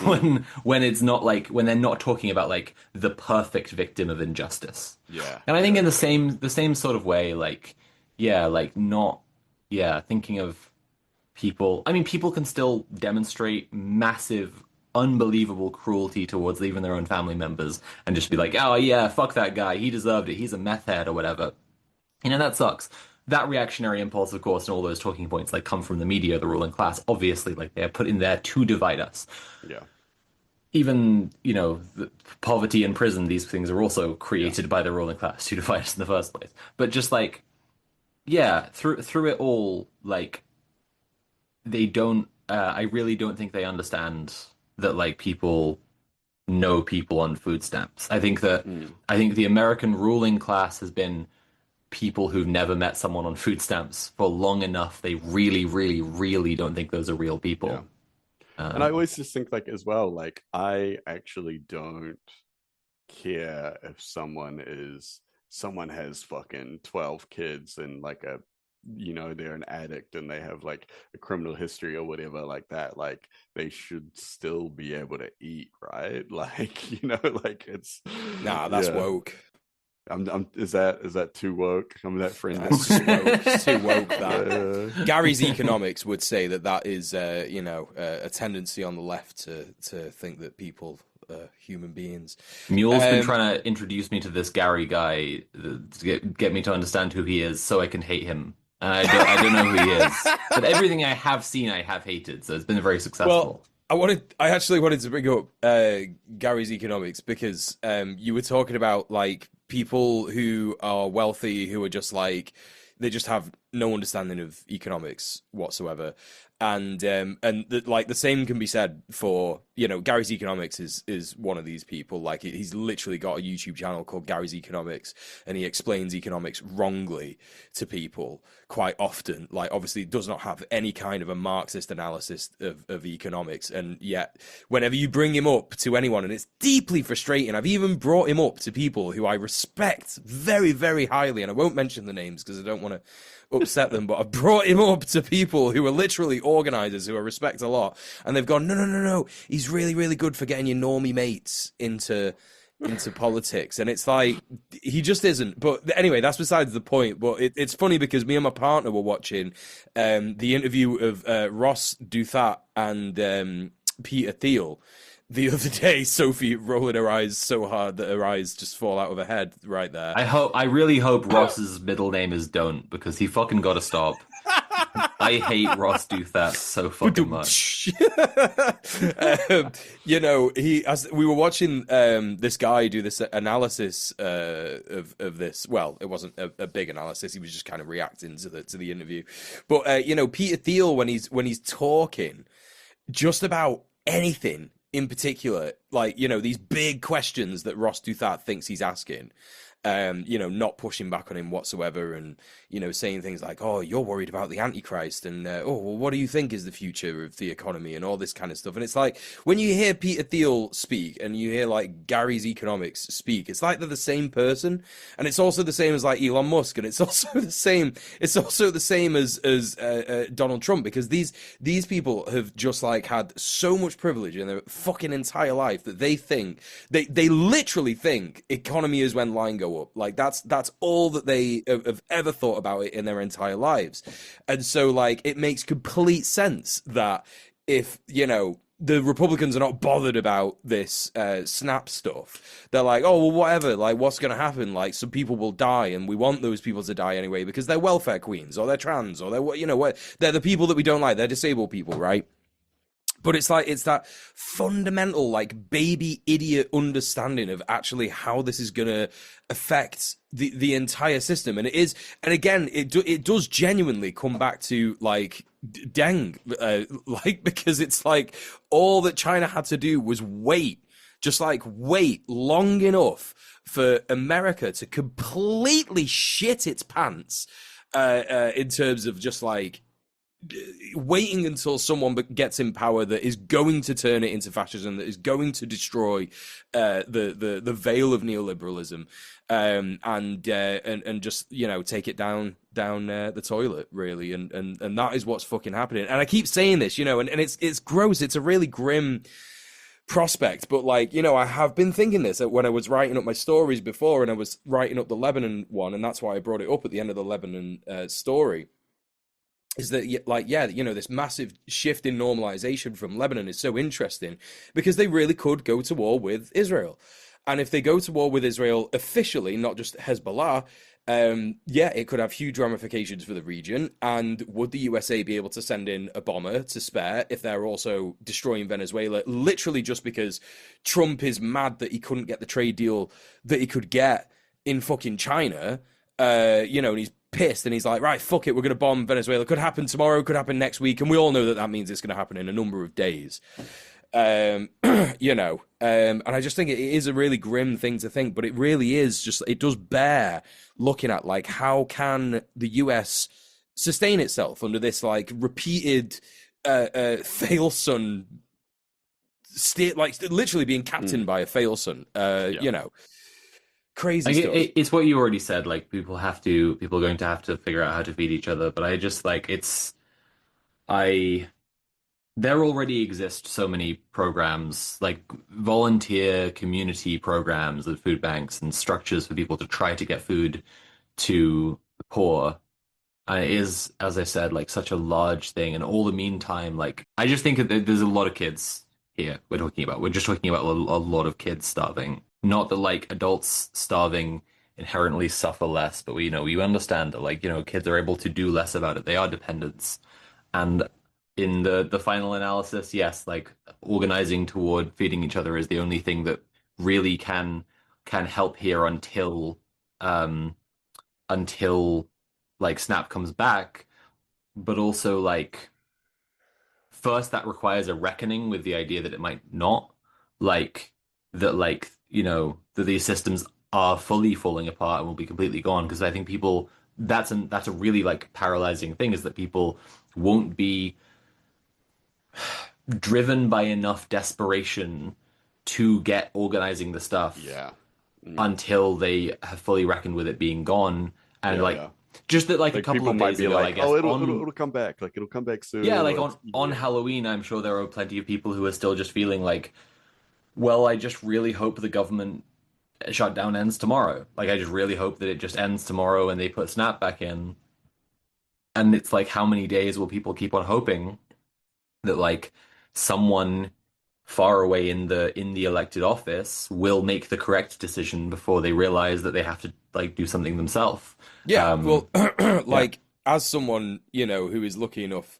when it's not like when they're not talking about like the perfect victim of injustice. Yeah. And I think in the same sort of way, like yeah, like not, yeah, thinking of people. I mean, people can still demonstrate massive, unbelievable cruelty towards even their own family members and just be like, oh yeah, fuck that guy, he deserved it, he's a meth head or whatever. You know, that sucks. That reactionary impulse, of course, and all those talking points like come from the media, the ruling class. Obviously, like they're put in there to divide us. Yeah. Even, you know, the poverty and prison, these things are also created Yeah. by the ruling class to divide us in the first place. But just like, yeah, through it all, like they don't. I really don't think they understand that like people know people on food stamps. Mm. I think the American ruling class has been people who've never met someone on food stamps for long enough. They really, really, really don't think those are real Yeah. people. And I Um, always just think like as well, like I actually don't care if someone has fucking 12 kids and like a they're an addict and they have like a criminal history or whatever like that. Like they should still be able to eat, right? Like, like it's Nah, that's yeah. woke. I'm is that too woke? I'm that friend. That's just woke. It's too woke, that. Yeah. Gary's economics would say that is, a tendency on the left to think that people are human beings. Mule's been trying to introduce me to this Gary guy to get me to understand who he is so I can hate him. And I don't know who he is. But everything I have seen, I have hated. So it's been very successful. Well, I actually wanted to bring up Gary's economics because you were talking about like people who are wealthy who are just like they just have no understanding of economics whatsoever, and like the same can be said for Gary's economics is one of these people. Like he's literally got a YouTube channel called Gary's Economics, and he explains economics wrongly to people quite often. Like obviously does not have any kind of a Marxist analysis of economics, and yet whenever you bring him up to anyone, and it's deeply frustrating. I've even brought him up to people who I respect very, very highly, and I won't mention the names because I don't want to upset them, but I've brought him up to people who are literally organizers who I respect a lot, and they've gone, no, he's really, really good for getting your normie mates into politics, and it's like he just isn't. But anyway, that's besides the point. But it's funny because me and my partner were watching the interview of Ross Douthat and Peter Thiel the other day. Sophie rolling her eyes so hard that her eyes just fall out of her head right there. I really hope Ross's middle name is Don't, because he fucking gotta stop. I hate Ross Douthat so fucking much. As we were watching this guy do this analysis of this. Well, it wasn't a big analysis. He was just kind of reacting to the interview. But Peter Thiel, when he's talking just about anything in particular, like these big questions that Ross Douthat thinks he's asking, not pushing back on him whatsoever, and saying things like, "Oh, you're worried about the Antichrist," and "Oh, well, what do you think is the future of the economy?" and all this kind of stuff. And it's like when you hear Peter Thiel speak and you hear like Gary's economics speak, it's like they're the same person, and it's also the same as like Elon Musk, and it's also the same. It's also the same as Donald Trump, because these people have just like had so much privilege in their fucking entire life that they think they literally think economy is when line go up. Like that's all that they have ever thought about it in their entire lives. And so like it makes complete sense that if the Republicans are not bothered about this SNAP stuff, they're like, oh well, whatever, like what's going to happen, like some people will die and we want those people to die anyway because they're welfare queens or they're trans or they're the people that we don't like, they're disabled people, right? But it's that fundamental, like, baby idiot understanding of actually how this is going to affect the entire system. And it is, and again, it does genuinely come back to, like, Deng, because it's like all that China had to do was wait long enough for America to completely shit its pants in terms of just, like, waiting until someone gets in power that is going to turn it into fascism, that is going to destroy the veil of neoliberalism, and just take it down the toilet, really, and that is what's fucking happening. And I keep saying this, and it's gross. It's a really grim prospect. But like, you know, I have been thinking this when I was writing up my stories before, and I was writing up the Lebanon one, and that's why I brought it up at the end of the Lebanon story. Is that like, yeah, you know, this massive shift in normalization from Lebanon is so interesting because they really could go to war with Israel. And if they go to war with Israel officially, not just Hezbollah, yeah, it could have huge ramifications for the region. And would the USA be able to send in a bomber to spare if they're also destroying Venezuela, literally just because Trump is mad that he couldn't get the trade deal that he could get in fucking China? You know, and he's pissed and he's like, right, fuck it, we're going to bomb Venezuela. Could happen tomorrow, could happen next week. And we all know that that means it's going to happen in a number of days. You know, and I just think it is a really grim thing to think, but it really is just, it does bear looking at, like, how can the US sustain itself under this, like, repeated fail-son state, like, literally being captained by a fail-son, you know, crazy stuff. It's what you already said, like, people are going to have to figure out how to feed each other, but I just, like, there already exist so many programs, like volunteer community programs with food banks and structures for people to try to get food to the poor. And it is, as I said, like such a large thing. And all the meantime, like, I just think that there's a lot of kids here we're just talking about a lot of kids starving. Not that like adults starving inherently suffer less, but we understand that, like, you know, kids are able to do less about it. They are dependents. And in the final analysis, yes, like organizing toward feeding each other is the only thing that really can help here until like Snap comes back. But also, like, first that requires a reckoning with the idea that it might not, like that, like, you know, that these systems are fully falling apart and will be completely gone. Because I think that's a really like paralyzing thing, is that people won't be driven by enough desperation to get organizing the stuff until they have fully reckoned with it being gone. And just that, like a couple of days ago, like, I guess, it'll come back. Like, it'll come back soon. Yeah, like on Halloween, I'm sure there are plenty of people who are still just feeling like, well, I just really hope the government shutdown ends tomorrow. Like, I just really hope that it just ends tomorrow and they put Snap back in. And it's like, how many days will people keep on hoping that, like, someone far away in the elected office will make the correct decision before they realize that they have to, like, do something themselves? Yeah, well, like, as someone, you know, who is lucky enough,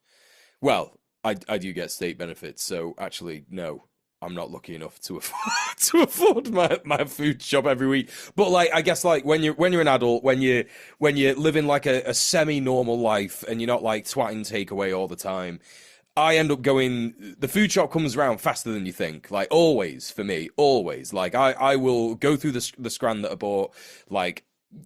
well, I do get state benefits, so actually, no, I'm not lucky enough to afford my food shop every week. But, like, I guess, like, when you're an adult, when you're living like a semi-normal life and you're not like twatting takeaway all the time, I end up going, the food shop comes around faster than you think. Like, always, for me, always. Like, I will go through the scran that I bought, like,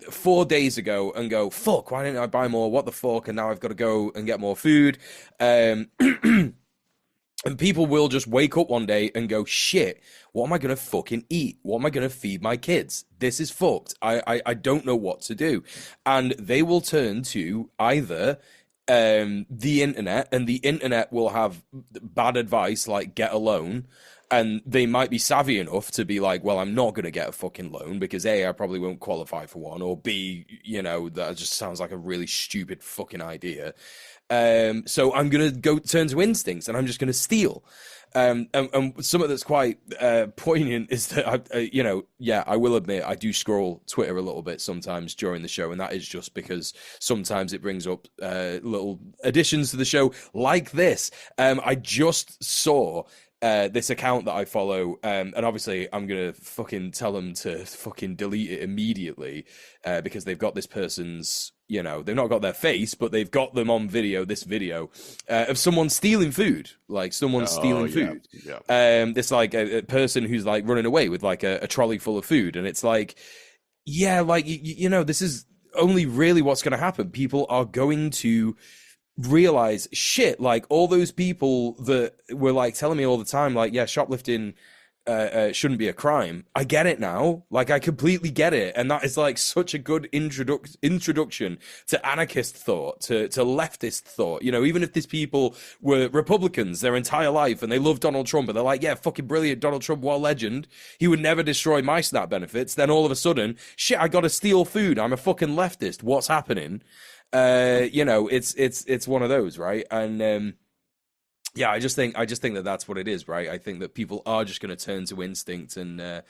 4 days ago and go, fuck, why didn't I buy more? What the fuck? And now I've got to go and get more food. And people will just wake up one day and go, shit, what am I going to fucking eat? What am I going to feed my kids? This is fucked. I don't know what to do. And they will turn to either the internet, and the internet will have bad advice like get a loan, and they might be savvy enough to be like, well, I'm not going to get a fucking loan because A, I probably won't qualify for one, or B, you know, that just sounds like a really stupid fucking idea. So I'm going to go turn to instincts and I'm just going to steal. And something that's quite poignant is that, I will admit I do scroll Twitter a little bit sometimes during the show, and that is just because sometimes it brings up little additions to the show like this. I just saw this account that I follow, and obviously I'm going to fucking tell them to fucking delete it immediately because they've got this person's, you know, they've not got their face, but they've got them on video, this video of someone stealing food, like someone stealing food. Yeah. This like a person who's like running away with like a trolley full of food. And it's like, yeah, like, you know, this is only really what's going to happen. People are going to realize, shit, like all those people that were like telling me all the time, like, yeah, shoplifting shouldn't be a crime. I get it now. Like, I completely get it, and that is like such a good introduction to anarchist thought, to leftist thought. You know, even if these people were Republicans their entire life and they love Donald Trump, and they're like, yeah, fucking brilliant, Donald Trump, what a legend. He would never destroy my SNAP benefits. Then all of a sudden, shit, I got to steal food. I'm a fucking leftist. What's happening? You know, it's one of those, right? And yeah, I just think that that's what it is, right? I think that people are just going to turn to instinct and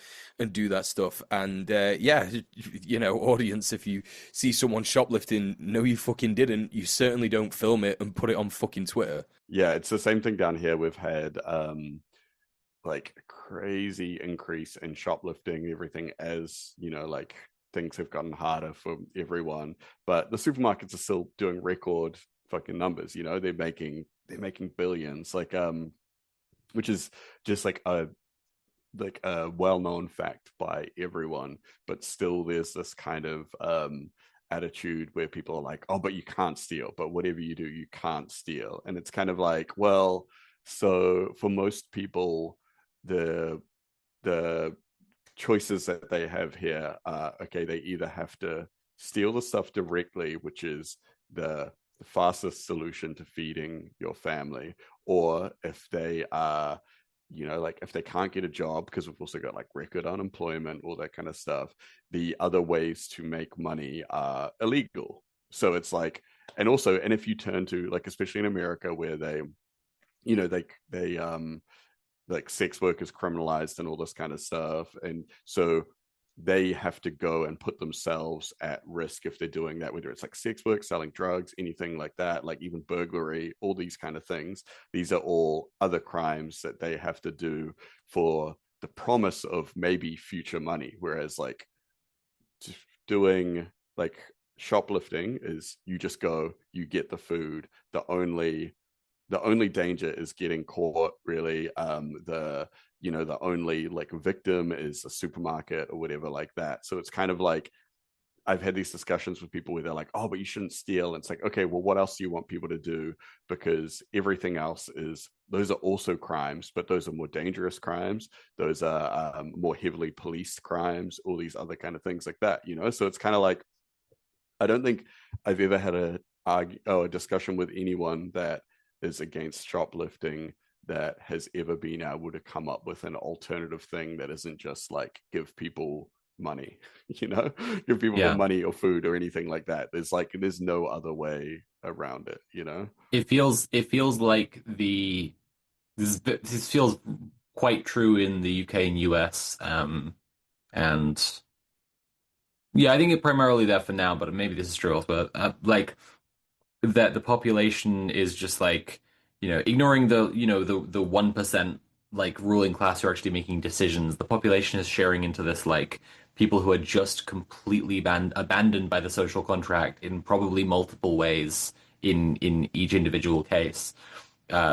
do that stuff. And yeah, you know, audience, if you see someone shoplifting, no, you fucking didn't. You certainly don't film it and put it on fucking Twitter. Yeah, it's the same thing down here. We've had like a crazy increase in shoplifting, everything, as you know, like things have gotten harder for everyone. But the supermarkets are still doing record fucking numbers. You know, they're making billions, like which is just like a well-known fact by everyone. But still there's this kind of attitude where people are like, oh, but you can't steal, but whatever you do, you can't steal. And it's kind of like, well, so for most people, the choices that they have here are, okay, they either have to steal the stuff directly, which is the fastest solution to feeding your family, or if they are, you know, like if they can't get a job, because we've also got like record unemployment, all that kind of stuff, the other ways to make money are illegal. So it's like, and also, and if you turn to, like, especially in America, where they, you know, they like sex work is criminalized and all this kind of stuff, and so they have to go and put themselves at risk if they're doing that, whether it's like sex work, selling drugs, anything like that, like even burglary, all these kind of things. These are all other crimes that they have to do for the promise of maybe future money. Whereas like doing like shoplifting is, you just go, you get the food. The only danger is getting caught, really. The only like victim is a supermarket or whatever like that. So it's kind of like, I've had these discussions with people where they're like, oh, but you shouldn't steal. And it's like, okay, well, what else do you want people to do? Because everything else those are also crimes, but those are more dangerous crimes. Those are more heavily policed crimes, all these other kind of things like that, you know? So it's kind of like, I don't think I've ever had a discussion with anyone that is against shoplifting that has ever been able to come up with an alternative thing that isn't just like give people money, you know, give people money or food or anything like that. There's no other way around it, you know. It feels like this feels quite true in the UK and US, and yeah, I think it primarily there for now, but maybe this is true also. Like that the population is just like, you know, ignoring the 1% like ruling class who are actually making decisions. The population is sharing into this like people who are just completely abandoned by the social contract in probably multiple ways in each individual case.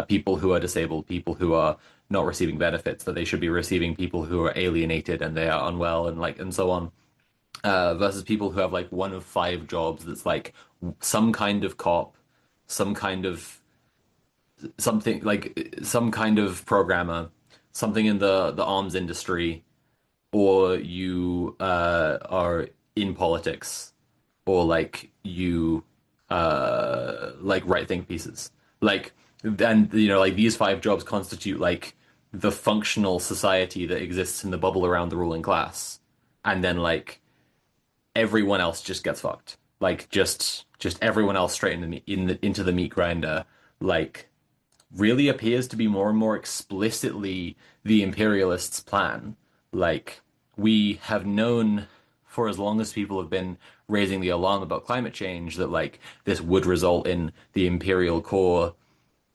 People who are disabled, people who are not receiving benefits that they should be receiving, people who are alienated and they are unwell, and so on. Versus people who have like one of 5 jobs that's like some kind of cop, some kind of something, like some kind of programmer, something in the arms industry, or you are in politics, or like you like write think pieces. Like, and you know, like these 5 jobs constitute like the functional society that exists in the bubble around the ruling class, and then like everyone else just gets fucked. Like just everyone else straight into the meat grinder. Like really appears to be more and more explicitly the imperialists' plan. Like we have known for as long as people have been raising the alarm about climate change that like this would result in the imperial core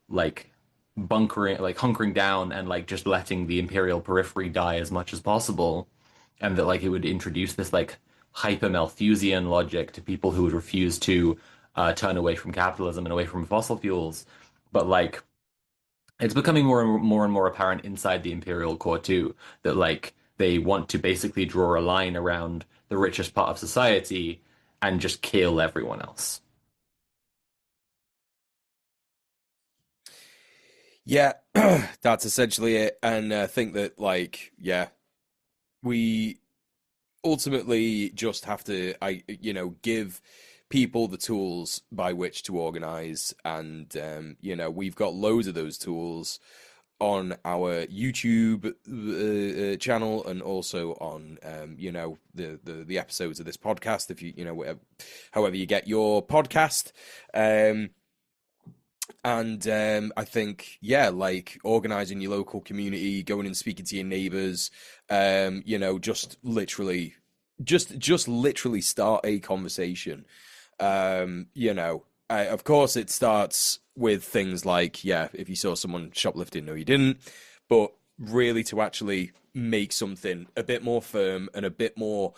like hunkering down and like just letting the imperial periphery die as much as possible, and that like it would introduce this like hyper Malthusian logic to people who would refuse to turn away from capitalism and away from fossil fuels. But like it's becoming more and more apparent inside the imperial core too that like they want to basically draw a line around the richest part of society and just kill everyone else. Yeah, that's essentially it. And I think that, like, yeah, we ultimately just have to, give people the tools by which to organize. And, we've got loads of those tools on our YouTube channel, and also on the episodes of this podcast. If whatever, however you get your podcast, and I think, yeah, like organizing your local community, going and speaking to your neighbors, just literally start a conversation. Of course, it starts with things like, yeah, if you saw someone shoplifting, no, you didn't, but really to actually make something a bit more firm and a bit more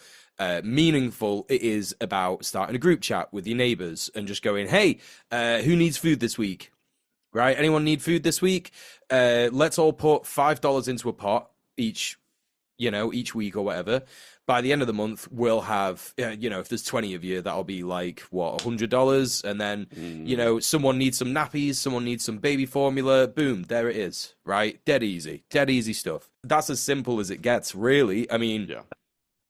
meaningful, it is about starting a group chat with your neighbors and just going, hey, who needs food this week? Right? Anyone need food this week? Let's all put $5 into a pot each week or whatever. By the end of the month, we'll have, if there's 20 of you, that'll be like, what, $100? And then, someone needs some nappies, someone needs some baby formula. Boom, there it is, right? Dead easy stuff. That's as simple as it gets, really. I mean,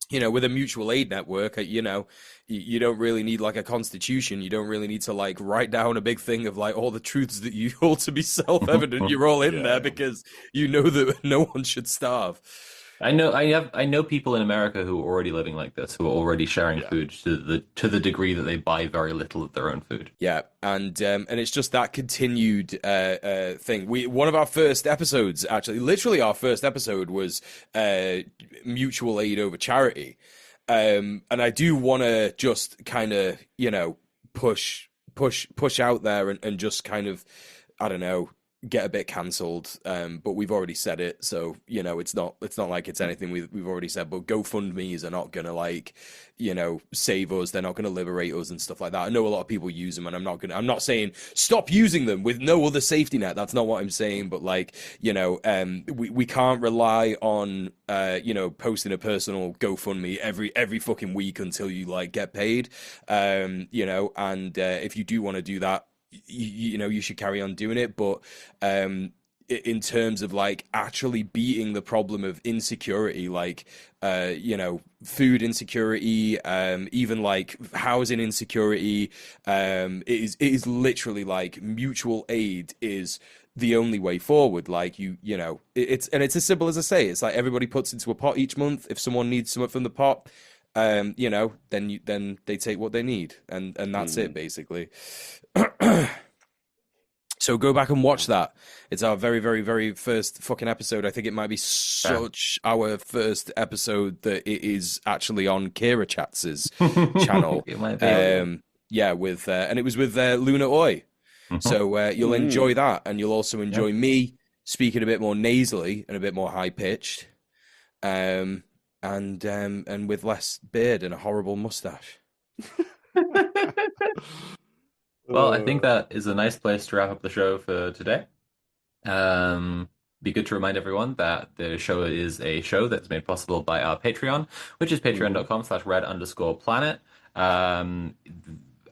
with a mutual aid network, you don't really need like a constitution. You don't really need to like write down a big thing of like all the truths that you hold to be self-evident. You're all in there because you know that no one should starve. I know people in America who are already living like this, who are already sharing food to the degree that they buy very little of their own food. Yeah, and it's just that continued thing. One of our first episodes, actually, literally our first episode, was mutual aid over charity, and I do want to just kind of push out there and just kind of, I don't know, get a bit cancelled, but we've already said it, so it's not like it's anything we've already said. But GoFundMe's are not gonna save us. They're not gonna liberate us and stuff like that. I know a lot of people use them, and I'm not saying stop using them with no other safety net. That's not what I'm saying. But we can't rely on posting a personal GoFundMe every fucking week until you like get paid. And if you do want to do that, you should carry on doing it. But in terms of like actually beating the problem of insecurity, like food insecurity, even like housing insecurity, it is literally like mutual aid is the only way forward. Like it's as simple as I say. It's like everybody puts into a pot each month. If someone needs something from the pot, then they take what they need, and that's it basically. So go back and watch that. It's our very, very, very first fucking episode. I think it might be our first episode that it is actually on Kira Chats's channel. It might be. With and it was with Luna Oi. So you'll enjoy that, and you'll also enjoy me speaking a bit more nasally and a bit more high pitched, and with less beard and a horrible mustache. Well, I think that is a nice place to wrap up the show for today. Be good to remind everyone that the show is a show that's made possible by our Patreon, which is patreon.com/red_planet.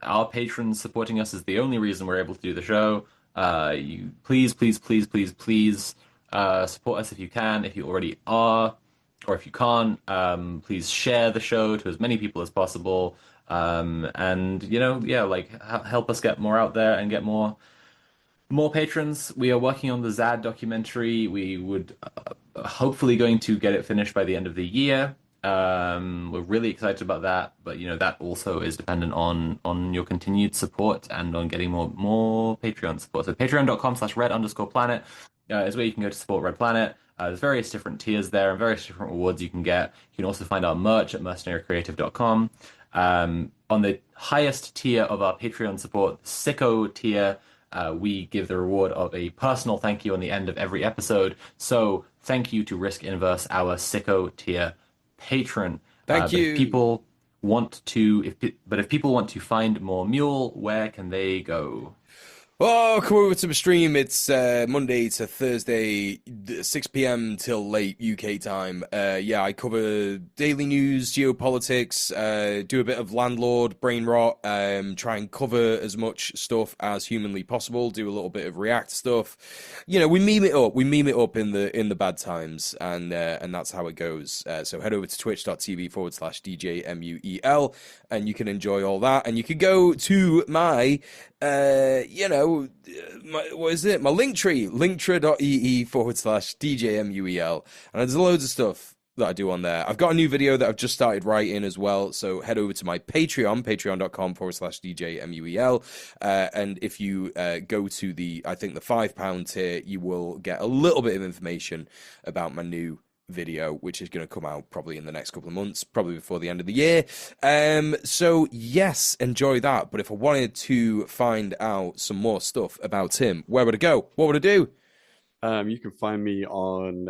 Our patrons supporting us is the only reason we're able to do the show. You please support us if you can. If you already are, or if you can't, please share the show to as many people as possible. Help us get more out there and get more patrons. We are working on the Zad documentary. We would hopefully going to get it finished by the end of the year. We're really excited about that, but that also is dependent on your continued support and on getting more Patreon support. So patreon.com/red_planet is where you can go to support Red Planet. There's various different tiers there and various different rewards you can get. You can also find our merch at mercenarycreative.com. On the highest tier of our Patreon support, the Sicko tier, we give the reward of a personal thank you on the end of every episode. So thank you to Risk Inverse, our Sicko tier patron. Thank you. If people want to find more Mule, where can they go? Oh, come over to my stream. It's Monday to Thursday, 6 p.m. till late UK time. Yeah, I cover daily news, geopolitics, do a bit of landlord, brain rot, try and cover as much stuff as humanly possible, do a little bit of React stuff. You know, we meme it up. We meme it up in the bad times, and that's how it goes. So head over to twitch.tv/DJMUEL, and you can enjoy all that. And you can go to my what is it? My Linktree, linktree.ee/DJMUEL. And there's loads of stuff that I do on there. I've got a new video that I've just started writing as well. So head over to my Patreon, patreon.com/DJMUEL. And if you go to I think the £5 tier, you will get a little bit of information about my new video, which is going to come out probably in the next couple of months, probably before the end of the year. So yes, enjoy that. But if I wanted to find out some more stuff about Tim, where would I go? What would I do? You can find me on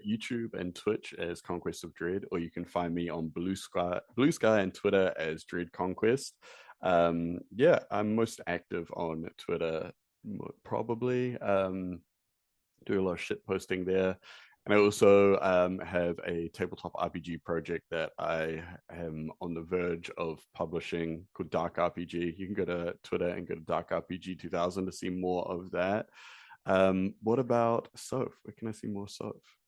YouTube and Twitch as Conquest of Dread, or you can find me on Blue Sky and Twitter as Dread Conquest. Yeah, I'm most active on Twitter, probably. Do a lot of shit posting there. And I also have a tabletop RPG project that I am on the verge of publishing called Dark RPG. You can go to Twitter and go to Dark RPG 2000 to see more of that. What about Soph? Where can I see more Soph?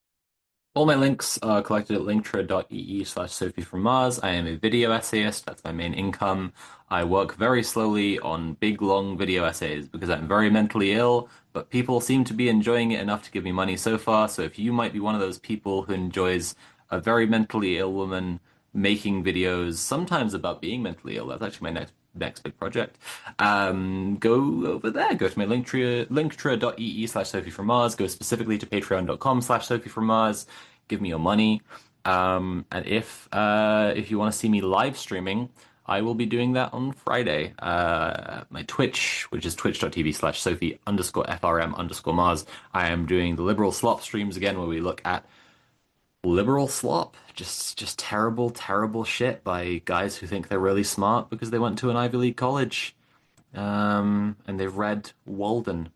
All my links are collected at linktree.ee/Sophie from Mars. I am a video essayist. That's my main income. I work very slowly on big, long video essays because I'm very mentally ill, but people seem to be enjoying it enough to give me money so far. So if you might be one of those people who enjoys a very mentally ill woman making videos, sometimes about being mentally ill, that's actually my next big project. Go over there. Go to my linktree.ee/Sophie from Mars. Go specifically to patreon.com/Sophie from Mars. Give me your money. And if you want to see me live streaming, I will be doing that on Friday. My Twitch, which is twitch.tv/Sophie_FRM_Mars. I am doing the Liberal Slop streams again, where we look at liberal slop, just terrible, terrible shit by guys who think they're really smart because they went to an Ivy League college, and they've read Walden.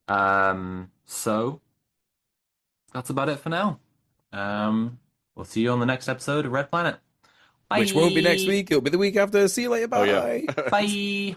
So that's about it for now. We'll see you on the next episode of Red Planet. Bye. Which won't be next week. It'll be the week after. See you later. Bye. Oh, yeah. Bye.